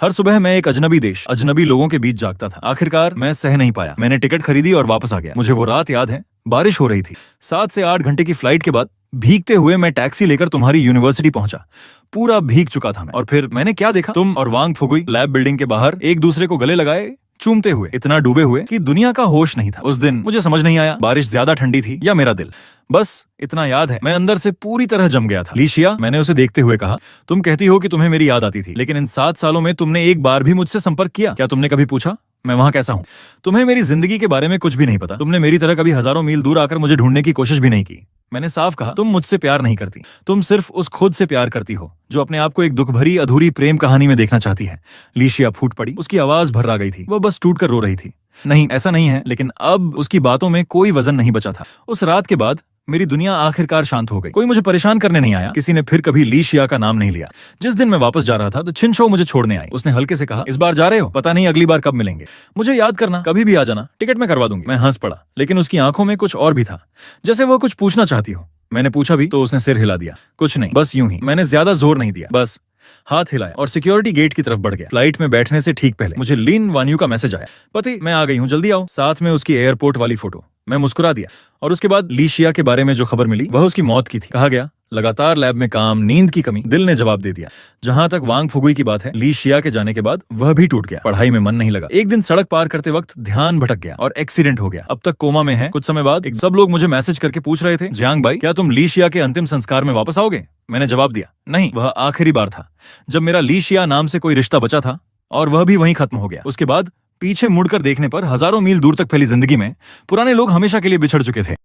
हर सुबह मैं एक अजनबी देश, अजनबी लोगों के बीच जागता था। आखिरकार मैं सह नहीं पाया। मैंने टिकट खरीदी और वापस आ गया। मुझे वो रात याद है, बारिश हो रही थी। 7 से 8 घंटे की फ्लाइट के बाद भीगते हुए मैं टैक्सी लेकर तुम्हारी यूनिवर्सिटी पहुंचा। पूरा भीग चुका था मैं। और फिर मैंने क्या देखा, तुम और वांग फुगुई लैब बिल्डिंग के बाहर एक दूसरे को गले लगाए, चूमते हुए, इतना डूबे हुए कि दुनिया का होश नहीं था। उस दिन मुझे समझ नहीं आया बारिश ज्यादा ठंडी थी या मेरा दिल। बस इतना याद है, मैं अंदर से पूरी तरह जम गया था। ली शिया, मैंने उसे देखते हुए कहा, तुम कहती हो कि तुम्हें मेरी याद आती थी, लेकिन इन 7 सालों में तुमने एक बार भी मुझसे संपर्क किया? क्या तुमने कभी पूछा मैं वहां कैसा हूं? तुम्हें मेरी जिंदगी के बारे में कुछ भी नहीं पता। तुमने मेरी तरह कभी हजारों मील दूर आकर मुझे ढूंढने की कोशिश भी नहीं की। मैंने साफ कहा, तुम मुझसे प्यार नहीं करती। तुम सिर्फ उस खुद से प्यार करती हो जो अपने आप को एक दुख भरी अधूरी प्रेम कहानी में देखना चाहती है। ली शिया फूट पड़ी। उसकी आवाज भर्रा गई थी। वह बस टूट कर रो रही थी। नहीं, ऐसा नहीं है, लेकिन अब उसकी बातों में कोई वजन नहीं बचा था। उस रात के बाद मेरी दुनिया आखिरकार शांत हो गई। कोई मुझे परेशान करने नहीं आया। किसी ने फिर कभी ली शिया का नाम नहीं लिया। जिस दिन मैं वापस जा रहा था तो छिनशो मुझे छोड़ने आई। उसने हल्के से कहा, इस बार जा रहे हो? पता नहीं अगली बार कब मिलेंगे। मुझे याद करना, कभी भी आ जाना, टिकट मैं करवा दूंगी। मैं हंस पड़ा, लेकिन उसकी आंखों में कुछ और भी था, जैसे वह कुछ पूछना चाहती हो। मैंने पूछा भी तो उसने सिर हिला दिया। कुछ नहीं, बस यूं ही। मैंने ज्यादा जोर नहीं दिया, बस हाथ हिलाया और सिक्योरिटी गेट की तरफ बढ़ गया। फ्लाइट में बैठने से ठीक पहले मुझे लिन वान्यू का मैसेज आया, पति मैं आ गई हूँ, जल्दी आओ। साथ में उसकी एयरपोर्ट वाली फोटो। मैं मुस्कुरा दिया। और उसके बाद ली शिया के बारे में जो खबर मिली वह उसकी मौत की थी। कहा गया लगातार लैब में काम, नींद की कमी। दिल ने जवाब दे दिया। जहां तक वांग फुगुई की बात है, ली शिया के जाने के बाद वह भी टूट गया। पढ़ाई में मन नहीं लगा। एक दिन सड़क पार करते वक्त ध्यान भटक गया और एक्सीडेंट हो गया। अब तक कोमा में है। कुछ समय बाद सब लोग मुझे मैसेज करके पूछ रहे थे, जियांग बाई क्या तुम ली शिया के अंतिम संस्कार में वापस आओगे? मैंने जवाब दिया, नहीं, वह आखिरी बार था जब मेरा ली शिया नाम से कोई रिश्ता बचा था और वह भी वहीं खत्म हो गया। उसके बाद पीछे मुड़कर देखने पर हजारों मील दूर तक फैली जिंदगी में पुराने लोग हमेशा के लिए बिछड़ चुके थे।